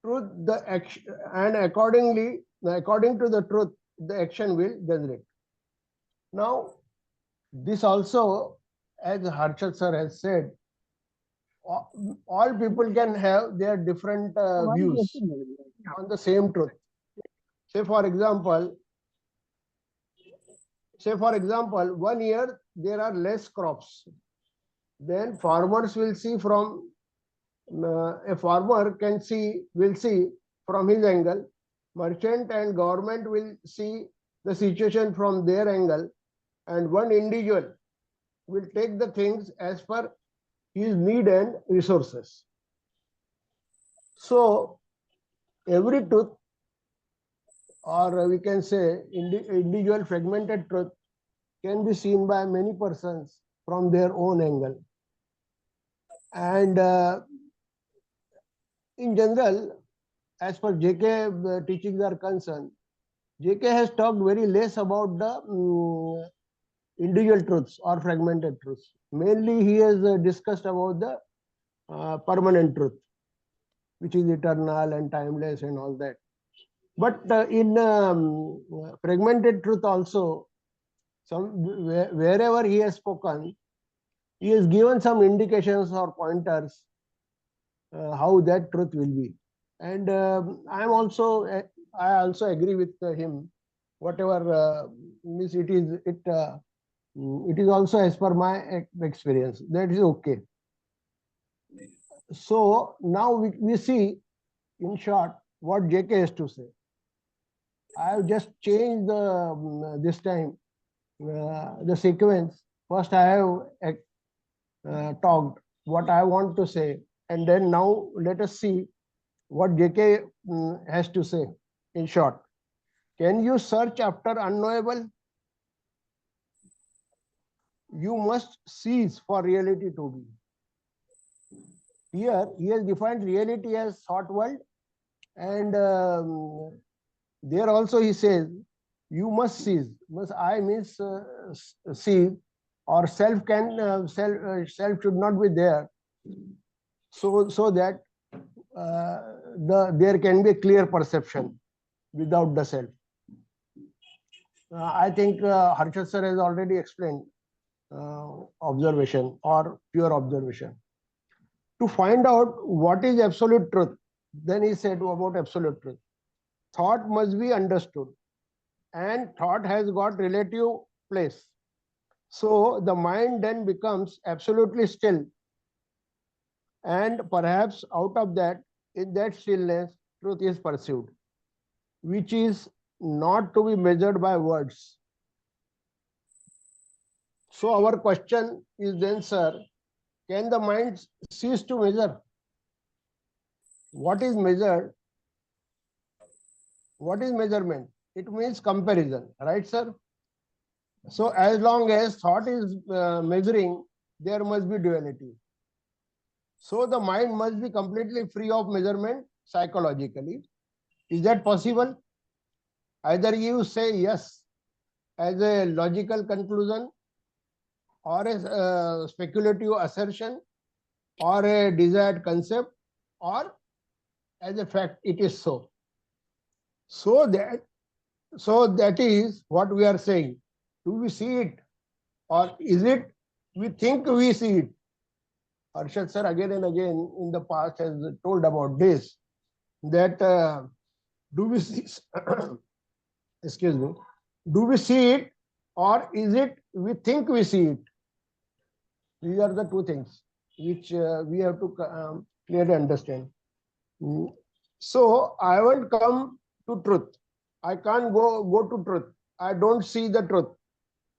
truth, the action, and according to the truth, the action will generate. Now, this also, as Harshad sir has said, all people can have their different views on the same truth. Say for example, 1 year there are less crops. Then farmers will see from a farmer will see from his angle. Merchant and government will see the situation from their angle, and one individual will take the things as per his need and resources. So every truth, or we can say individual fragmented truth, can be seen by many persons from their own angle. And in general, as per JK teachings are concerned, JK has talked very less about the individual truths or fragmented truths. Mainly he has discussed about the permanent truth, which is eternal and timeless and all that. But in fragmented truth also, wherever he has spoken, he has given some indications or pointers how that truth will be. And I also agree with him. Whatever means it is also as per my experience. That is okay. So now we see in short what JK has to say. I have just changed this time the sequence. First I have talked what I want to say, and then now let us see what JK has to say in short. Can you search after unknowable? You must cease for reality to be. Here he has defined reality as thought world, and there also he says you must cease. Must I means cease, or self should not be there, so that there can be a clear perception without the self. I think Harshad sir has already explained observation or pure observation. To find out what is absolute truth, then he said about absolute truth. thought must be understood, and thought has got relative place. So the mind then becomes absolutely still, and perhaps out of that, in that stillness, truth is perceived, which is not to be measured by words. So our question is then, sir, can the mind cease to measure? What is measured? What is measurement? It means comparison, right, sir? So as long as thought is measuring, there must be duality. So the mind must be completely free of measurement psychologically. Is that possible? Either you say yes as a logical conclusion, or a speculative assertion, or a desired concept, or as a fact it is so. So that is what we are saying. Do we see it, or is it we think we see it? Harshad sir again and again in the past has told about this, that do we see excuse me, do we see it, or is it we think we see it? These are the two things which we have to clearly understand. So I will come to truth. I can't go to truth. I don't see the truth.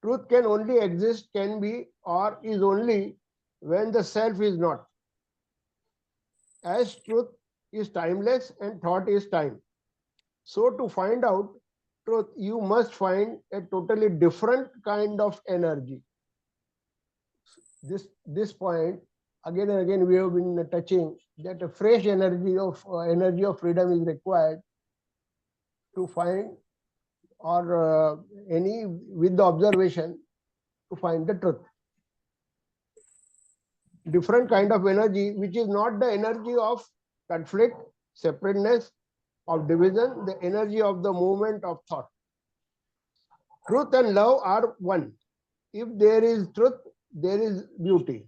Truth can only exist, can be, or is only when the self is not. As truth is timeless and thought is time. So to find out truth, you must find a totally different kind of energy. This point again and again we have been touching, that a fresh energy of freedom is required to find, or any with the observation to find the truth. Different kind of energy, which is not the energy of conflict, separateness, of division, the energy of the movement of thought. Truth and love are one. If there is truth, there is beauty.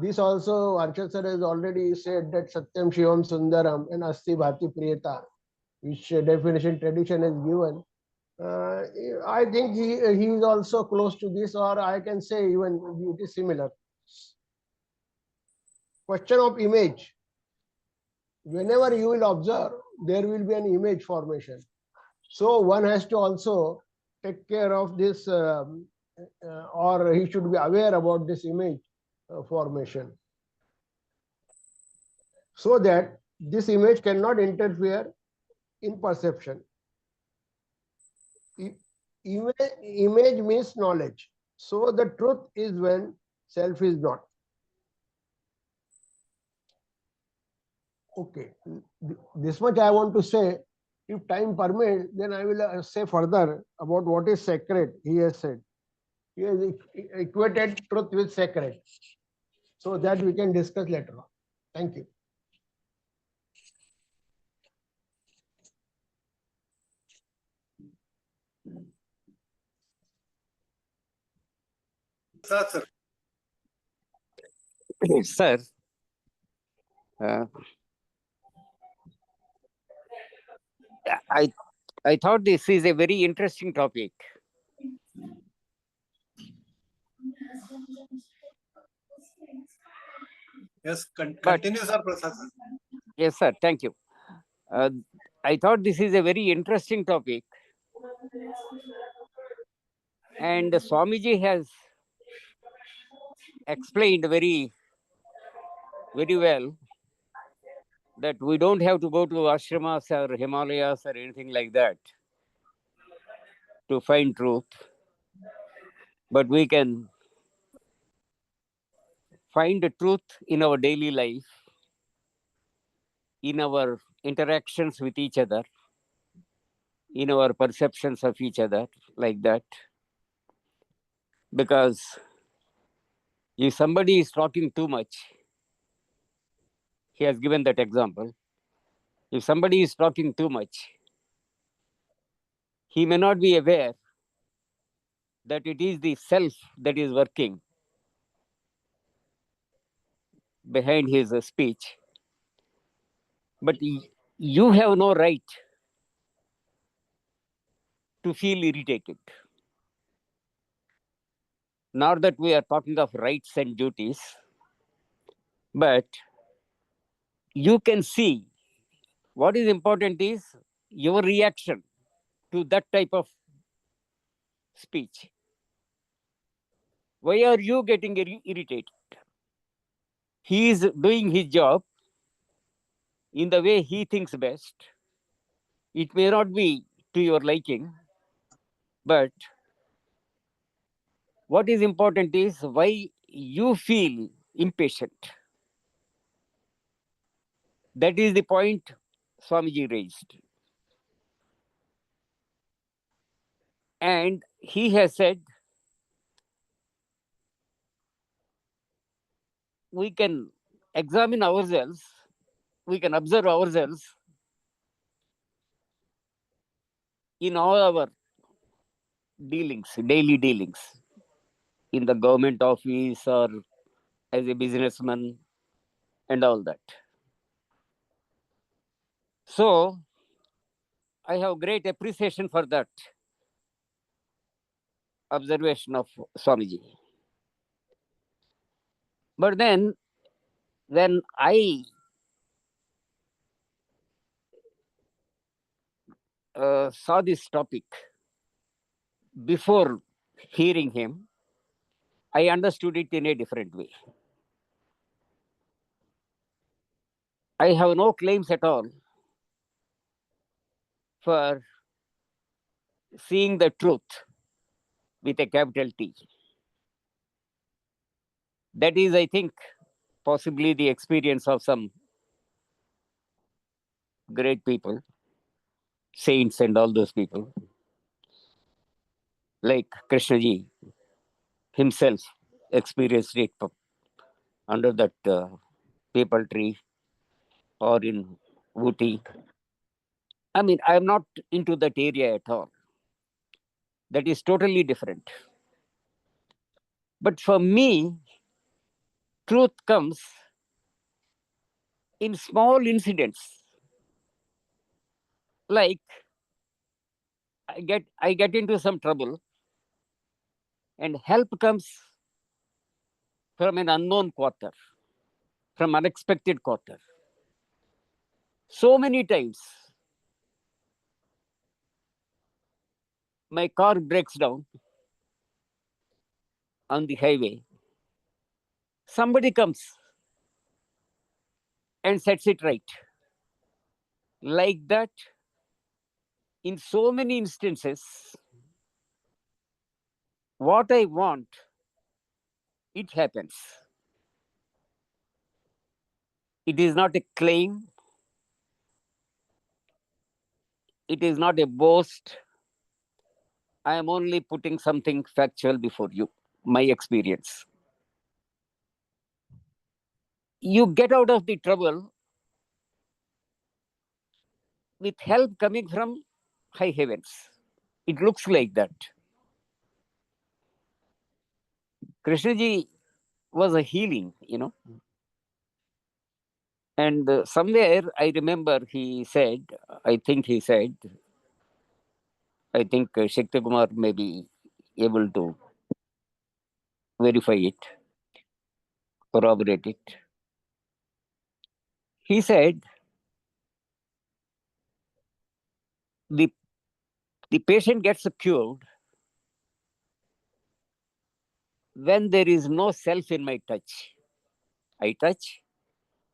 This also Harshad sir has already said, that Satyam Shivam Sundaram and Asti Bhati Priyata, which definition tradition has given. I think he is also close to this, or I can say even it is similar. Question of image. Whenever you will observe, there will be an image formation. So one has to also take care of this, or he should be aware about this image formation, so that this image cannot interfere in perception. Image means knowledge. So the truth is when self is not. Okay, this much I want to say. If time permits, then I will say further about what is sacred. He has said, he has equated truth with sacred, so that we can discuss later on. Thank you. Sir, I I thought this is a very interesting topic. Yes, continue, sir, Prasad. Yes, sir. Thank you. I thought this is a very interesting topic, and Swamiji has explained very well that we don't have to go to ashramas or Himalayas or anything like that to find truth, but we can find the truth in our daily life, in our interactions with each other, in our perceptions of each other, like that. Because if somebody is talking too much, he has given that example. If somebody is talking too much, he may not be aware that it is the self that is working behind his speech. But you have no right to feel irritated. Not that we are talking of rights and duties, but you can see what is important is your reaction to that type of speech. Why are you getting irritated? He is doing his job in the way he thinks best. It may not be to your liking, but what is important is why you feel impatient. That is the point Swamiji raised. And he has said we can examine ourselves, we can observe ourselves in all our dealings, daily dealings, in the government office or as a businessman and all that. So I have great appreciation for that observation of Swamiji. But then when I saw this topic before hearing him, I understood it in a different way. I have no claims at all for seeing the truth with a capital T. That is, I think, possibly the experience of some great people, saints and all those people, like Krishnaji himself experienced it under that people tree or in Ooty. I mean, I'm not into that area at all. That is totally different. But for me, truth comes in small incidents. Like I get into some trouble and help comes from an unknown quarter, from unexpected quarter. So many times my car breaks down on the highway. Somebody comes and sets it right. Like that, in so many instances, what I want, it happens. It is not a claim. It is not a boast. I am only putting something factual before you, my experience. You get out of the trouble with help coming from high heavens. It looks like that. Krishnaji was a healing, And somewhere I remember he said, I think Shakti Kumar may be able to verify it, corroborate it. He said, the patient gets cured when there is no self in my touch. I touch,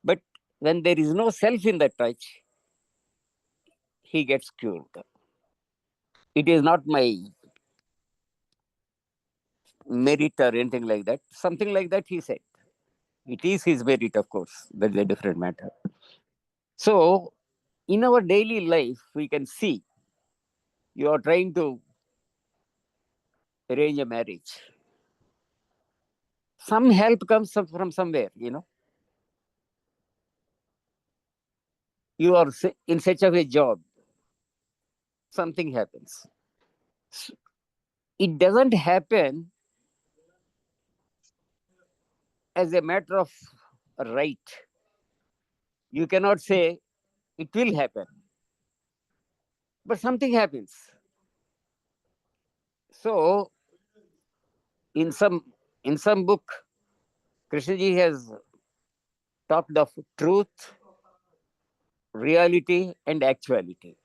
but when there is no self in the touch, he gets cured. It is not my merit or anything like that. Something like that, he said. It is his merit, of course. That's a different matter. So, in our daily life, we can see you are trying to arrange a marriage. Some help comes from somewhere, You are in search of a job. Something happens. It doesn't happen as a matter of right. You cannot say it will happen. But something happens. So in some book, Krishnaji has talked of truth, reality, and actuality.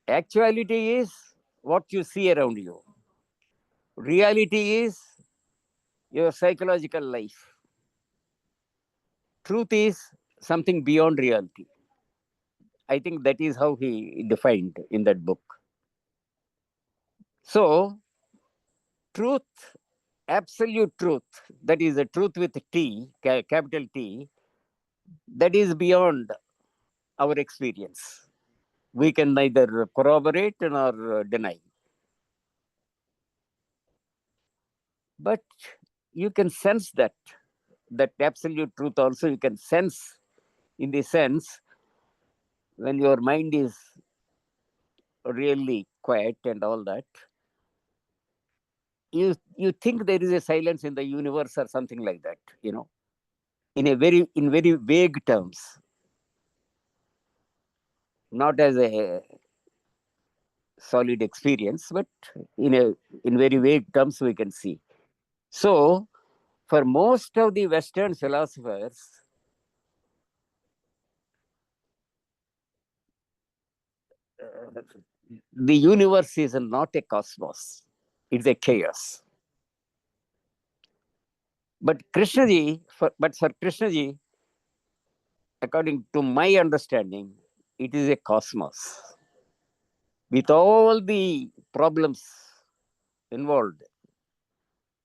Actuality is what you see around you. Reality is your psychological life. Truth is something beyond reality. I think that is how he defined in that book. So, truth, absolute truth, that is a truth with T, capital T, that is beyond our experience. We can neither corroborate nor deny. But you can sense that absolute truth also you can sense, in the sense when your mind is really quiet and all that, you think there is a silence in the universe or something like that, in very vague terms, not as a solid experience, but in very vague terms we can see. So for most of the Western philosophers, the universe is not a cosmos, it's a chaos. But for Krishnaji, according to my understanding, it is a cosmos with all the problems involved,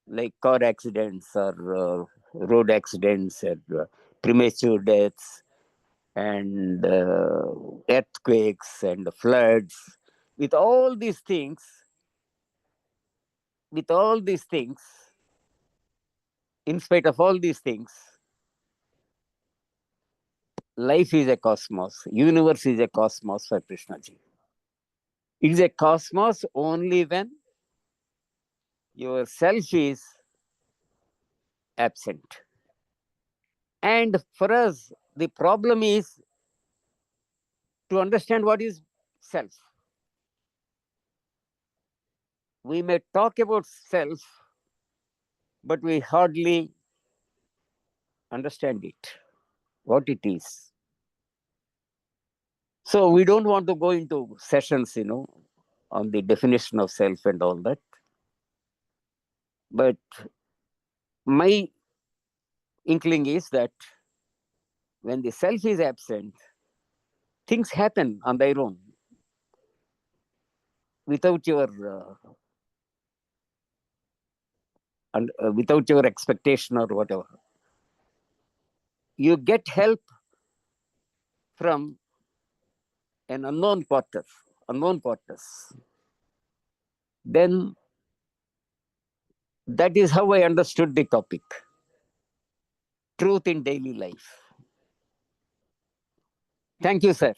like car accidents or road accidents and premature deaths and earthquakes and floods. With all these things, in spite of all these things, life is a cosmos, universe is a cosmos for Krishnaji. It is a cosmos only when your self is absent. And for us, the problem is to understand what is self. We may talk about self, but we hardly understand it, what it is. So we don't want to go into sessions, on the definition of self and all that. But my inkling is that when the self is absent, things happen on their own without your without your expectation or whatever. You get help from an unknown quarters. Then that is how I understood the topic. Truth in daily life. Thank you, sir.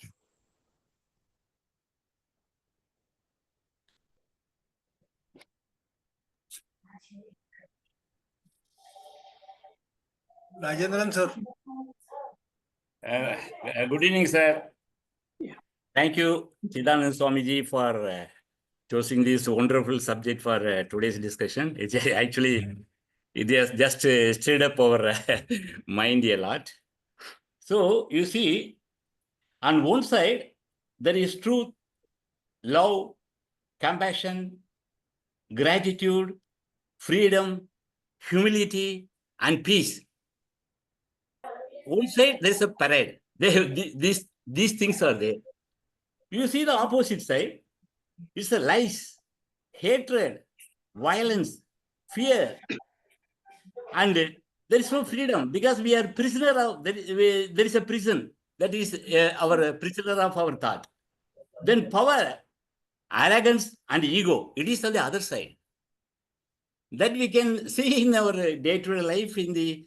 Rajendran, sir. Good evening, sir. Yeah. Thank you, Chidanand Swamiji, for choosing this wonderful subject for today's discussion. It's actually, it has just stirred up our mind a lot. So, you see, on one side, there is truth, love, compassion, gratitude, freedom, humility, and peace. One side, there's a parade. These things are there. You see the opposite side, it's a lies, hatred, violence, fear, and there is no freedom because we are prisoner of, there is a prison that is our prisoner of our thought. Then power, arrogance, and ego, it is on the other side. That we can see in our day-to-day life, in the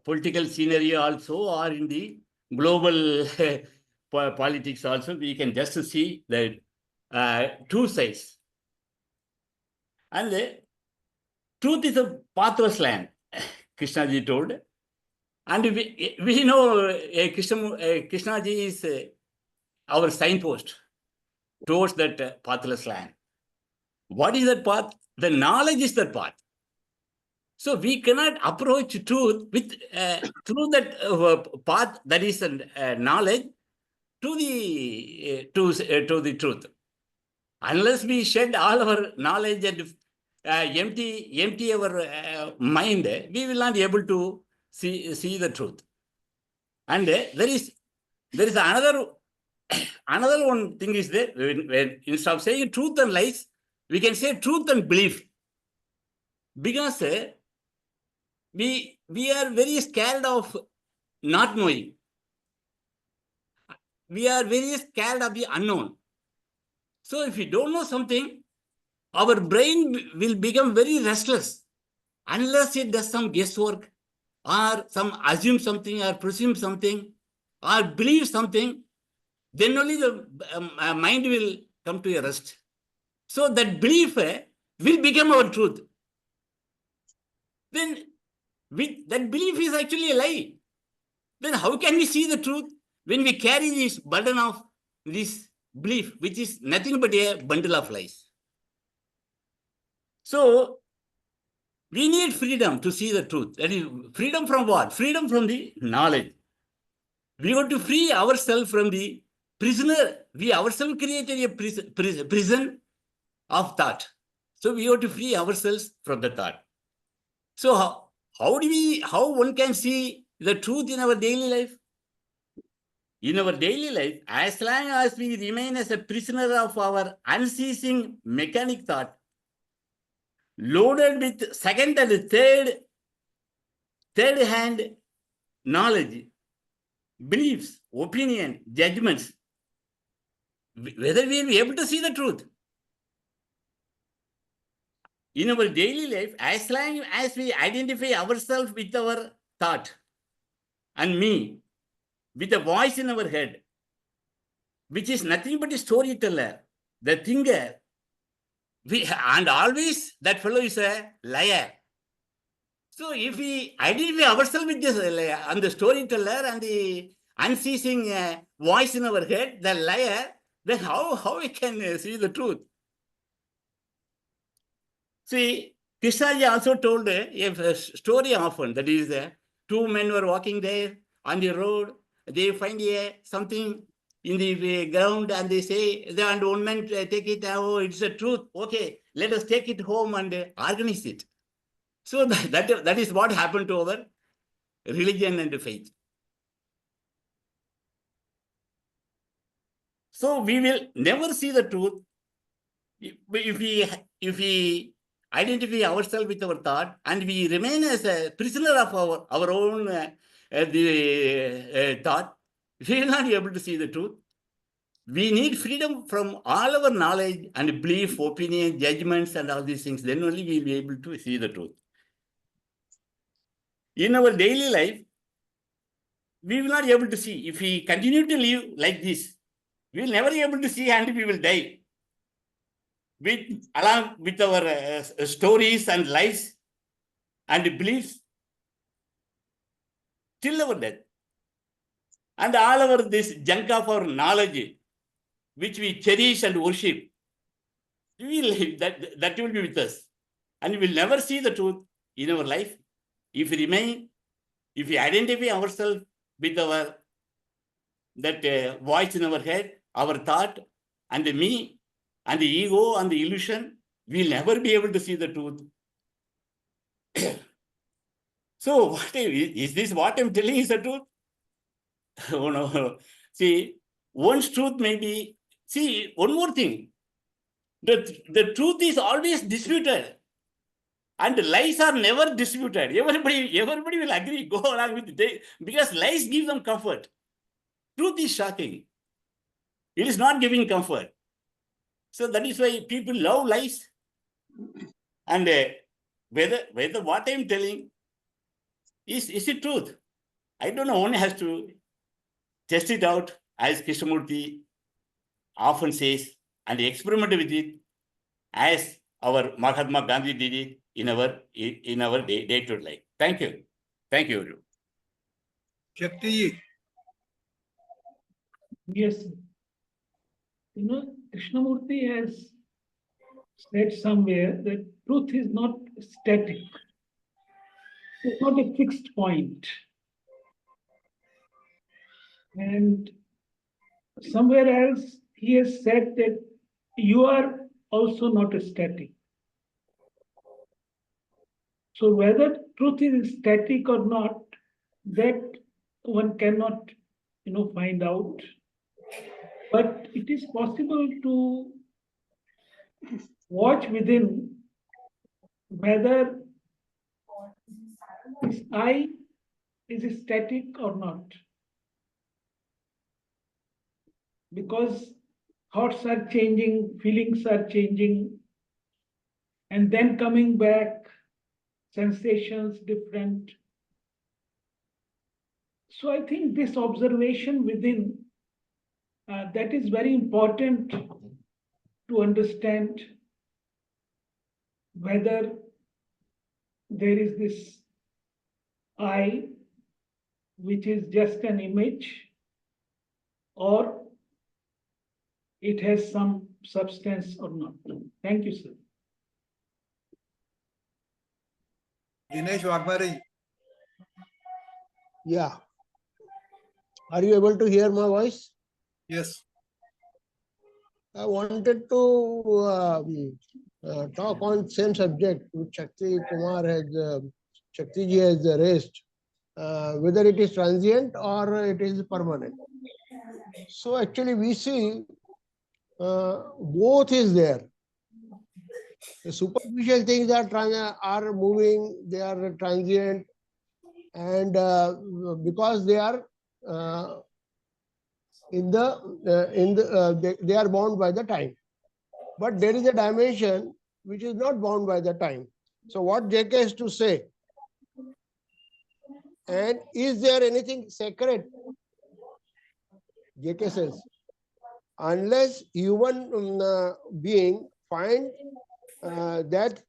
political scenario also, or in the global politics also, we can just see the two sides. And the truth is a pathless land, Krishnaji told. And we know Krishnaji is our signpost towards that pathless land. What is that path? The knowledge is that path. So we cannot approach truth with through that path that is knowledge to the truth. Unless we shed all our knowledge and empty our mind, we will not be able to see the truth. And there is another one thing is there. When instead of saying truth and lies, we can say truth and belief, because we are very scared of not knowing. We are very scared of the unknown. So if we don't know something, our brain will become very restless unless it does some guesswork or some assume something or presume something or believe something. Then only the mind will come to a rest. So that belief will become our truth. Then that belief is actually a lie. Then how can we see the truth when we carry this burden of this belief, which is nothing but a bundle of lies? So we need freedom to see the truth. That is, freedom from what? Freedom from the knowledge. We want to free ourselves from the prisoner. We ourselves created a prison of thought. So we have to free ourselves from the thought. So how one can see the truth in our daily life? In our daily life, as long as we remain as a prisoner of our unceasing mechanic thought, loaded with second and third hand knowledge, beliefs, opinion, judgments, whether we will be able to see the truth. In our daily life, as long as we identify ourselves with our thought and me, with a voice in our head, which is nothing but a storyteller, the thinker, and always that fellow is a liar. So if we identify ourselves with this liar and the storyteller and the unceasing voice in our head, the liar, then how we can see the truth? See, Krishnanji also told a story often, that is, two men were walking there on the road, they find something in the ground and they say, and one man take it, oh, it's the truth, okay, let us take it home and organize it. So that is what happened to our religion and faith. So we will never see the truth if we identify ourselves with our thought and we remain as a prisoner of our own thought, we will not be able to see the truth. We need freedom from all our knowledge and belief, opinion, judgments, and all these things. Then only we will be able to see the truth. In our daily life, we will not be able to see. If we continue to live like this, we will never be able to see and we will die. Along with our stories and lies and beliefs till our death. And all over this junk of our knowledge, which we cherish and worship, that will be with us. And we will never see the truth in our life if we identify ourselves with our voice in our head, our thought, and the me, and the ego, and the illusion, we will never be able to see the truth. So, is this what I'm telling is the truth? Oh no. See, one's truth may be. See, one more thing. The truth is always disputed. And lies are never disputed. Everybody will agree, go along with it. Because lies give them comfort. Truth is shocking. It is not giving comfort. So that is why people love lies. And whether what I'm telling is it truth? I don't know. One has to test it out, as Krishnamurti often says, and experiment with it, as our Mahatma Gandhi did it in our day-to-day life. Thank you. Thank you. Shakti. Yes. Krishnamurti has said somewhere that truth is not static. It's not a fixed point. And somewhere else, he has said that you are also not static. So whether truth is static or not, that one cannot, find out. But it is possible to watch within whether this I is static or not. Because thoughts are changing, feelings are changing, and then coming back, sensations different. So I think this observation within, that is very important to understand whether there is this I, which is just an image, or it has some substance or not. Thank you, sir. Dinesh Waghmare. Yeah. Are you able to hear my voice? Yes. I wanted to talk on same subject which Shakti Kumar has, Shakti ji has raised, whether it is transient or it is permanent. So actually we see both is there. The superficial things are moving, they are transient, and because they are they are bound by the time. But there is a dimension which is not bound by the time. So what JK has to say? And is there anything sacred? JK says, unless human being find that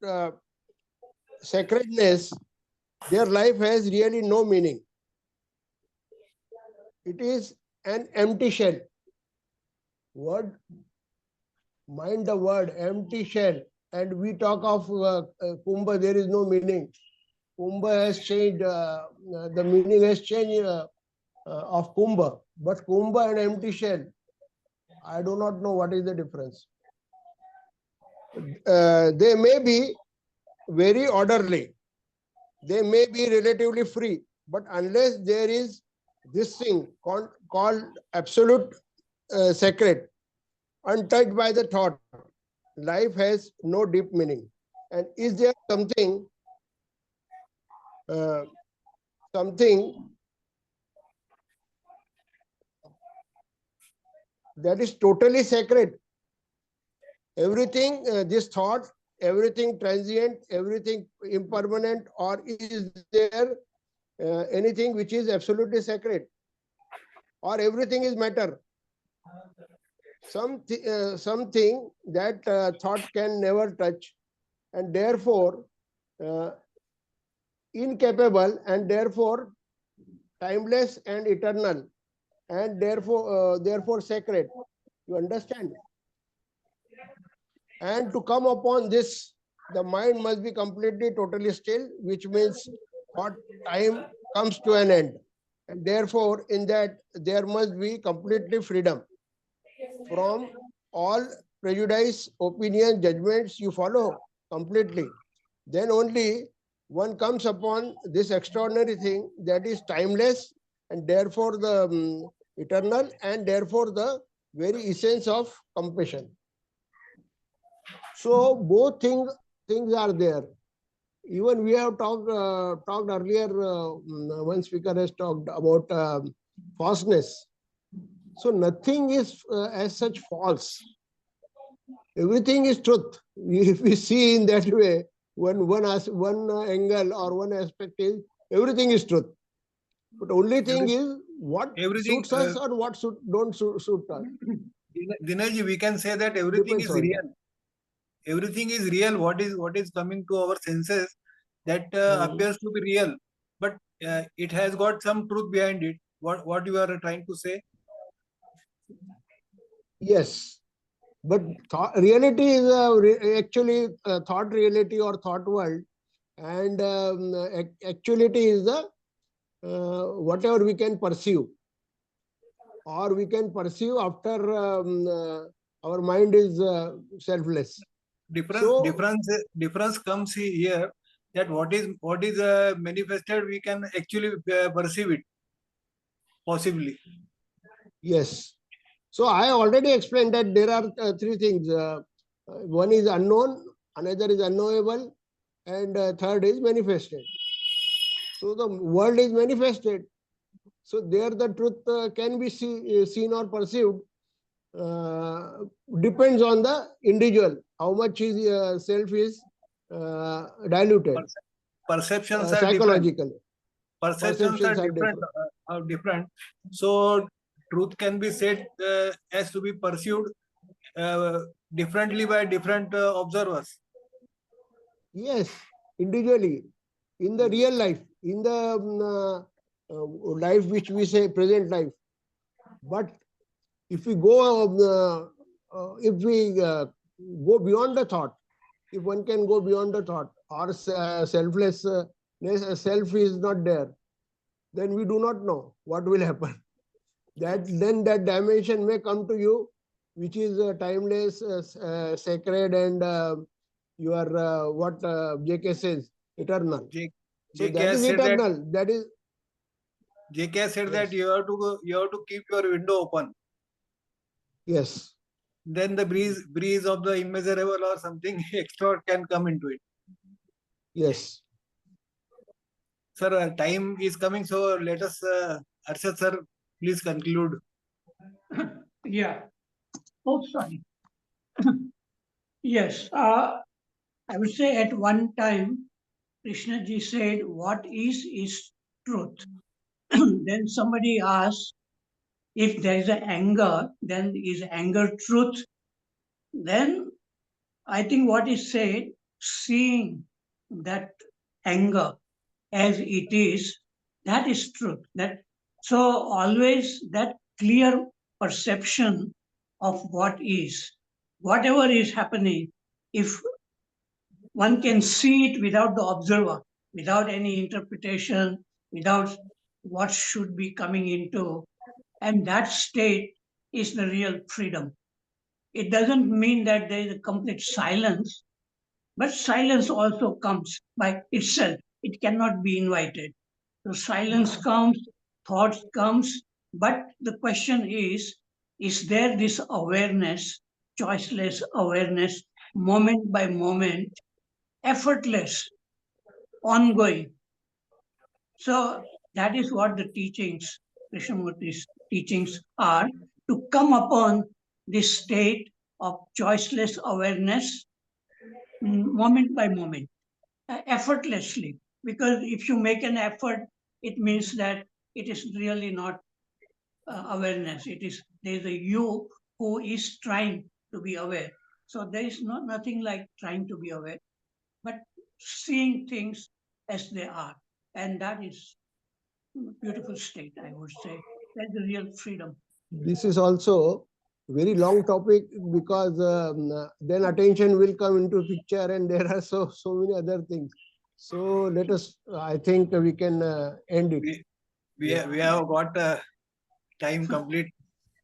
sacredness, their life has really no meaning. It is an empty shell. Word, mind the word, empty shell. And we talk of Kumbha, there is no meaning. Kumbha has changed, the meaning has changed of Kumbha. But Kumbha and empty shell, I do not know what is the difference. They may be very orderly. They may be relatively free. But unless there is this thing called absolute sacred, untouched by the thought, life has no deep meaning. And is there something that is totally sacred? Everything, this thought, everything transient, everything impermanent, or is there anything which is absolutely sacred? Or everything is matter? Something that thought can never touch, and therefore incapable, and therefore timeless and eternal, and therefore sacred. You understand? And to come upon this, the mind must be completely, totally still, which means what time comes to an end. And therefore, in that, there must be completely freedom from all prejudice, opinion, judgments you follow completely. Then only one comes upon this extraordinary thing that is timeless, and therefore the eternal, and therefore the very essence of compassion. So both things are there. Even we have talked earlier, one speaker has talked about falseness. So nothing is as such false. Everything is truth. If we see in that way, one angle or one aspect is everything is truth. But only thing is what suits us or what don't suit us. Dinesh, we can say that everything Depends is on real. Everything is real. What is coming to our senses that appears to be real, but it has got some truth behind it. What you are trying to say? Yes. But reality is actually thought reality or thought world, and actuality is the whatever we can perceive, or we can perceive after our mind is selfless. Difference comes here, that what is manifested, we can actually perceive it, possibly. Yes. So I already explained that there are three things. One is unknown, another is unknowable, and third is manifested. So the world is manifested. So there the truth can be seen or perceived. Depends on the individual, how much his self is diluted. Perceptions are psychologically. different. Perceptions are different. So truth can be said as to be perceived differently by different observers. Yes, individually, in the real life, in the life which we say present life. But if we go beyond the thought, if one can go beyond the thought, or selflessness, self is not there, then we do not know what will happen. Then that dimension may come to you, which is timeless, sacred, and your what JK says, eternal. So that is eternal. That is. JK said that you have to keep your window open. Yes. Then the breeze of the immeasurable or something extra can come into it. Yes. Sir, time is coming, so let us, Harshad sir, please conclude. Yeah. Oh, sorry. Yes. I would say at one time, Krishnaji said, what is truth. Then somebody asked, if there is an anger, then is anger truth? Then I think what is said, seeing that anger as it is, that is truth. So always that clear perception of what is, whatever is happening, if one can see it without the observer, without any interpretation, without what should be coming into, and that state is the real freedom. It doesn't mean that there is a complete silence, but silence also comes by itself. It cannot be invited. So silence comes, thoughts comes, but the question is there this awareness, choiceless awareness, moment by moment, effortless, ongoing? So that is what the teachings, Krishnamurti's teachings are, to come upon this state of choiceless awareness, moment by moment, effortlessly. Because if you make an effort, it means that it is really not awareness. There is a you who is trying to be aware. So there is nothing like trying to be aware, but seeing things as they are, and that is beautiful state, I would say. That's the real freedom. This is also very long topic, because then attention will come into picture, and there are so many other things. So let us, I think we can end it. We have got time complete.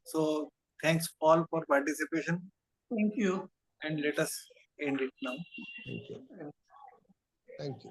So thanks all for participation. Thank you. And let us end it now. Thank you. Thank you.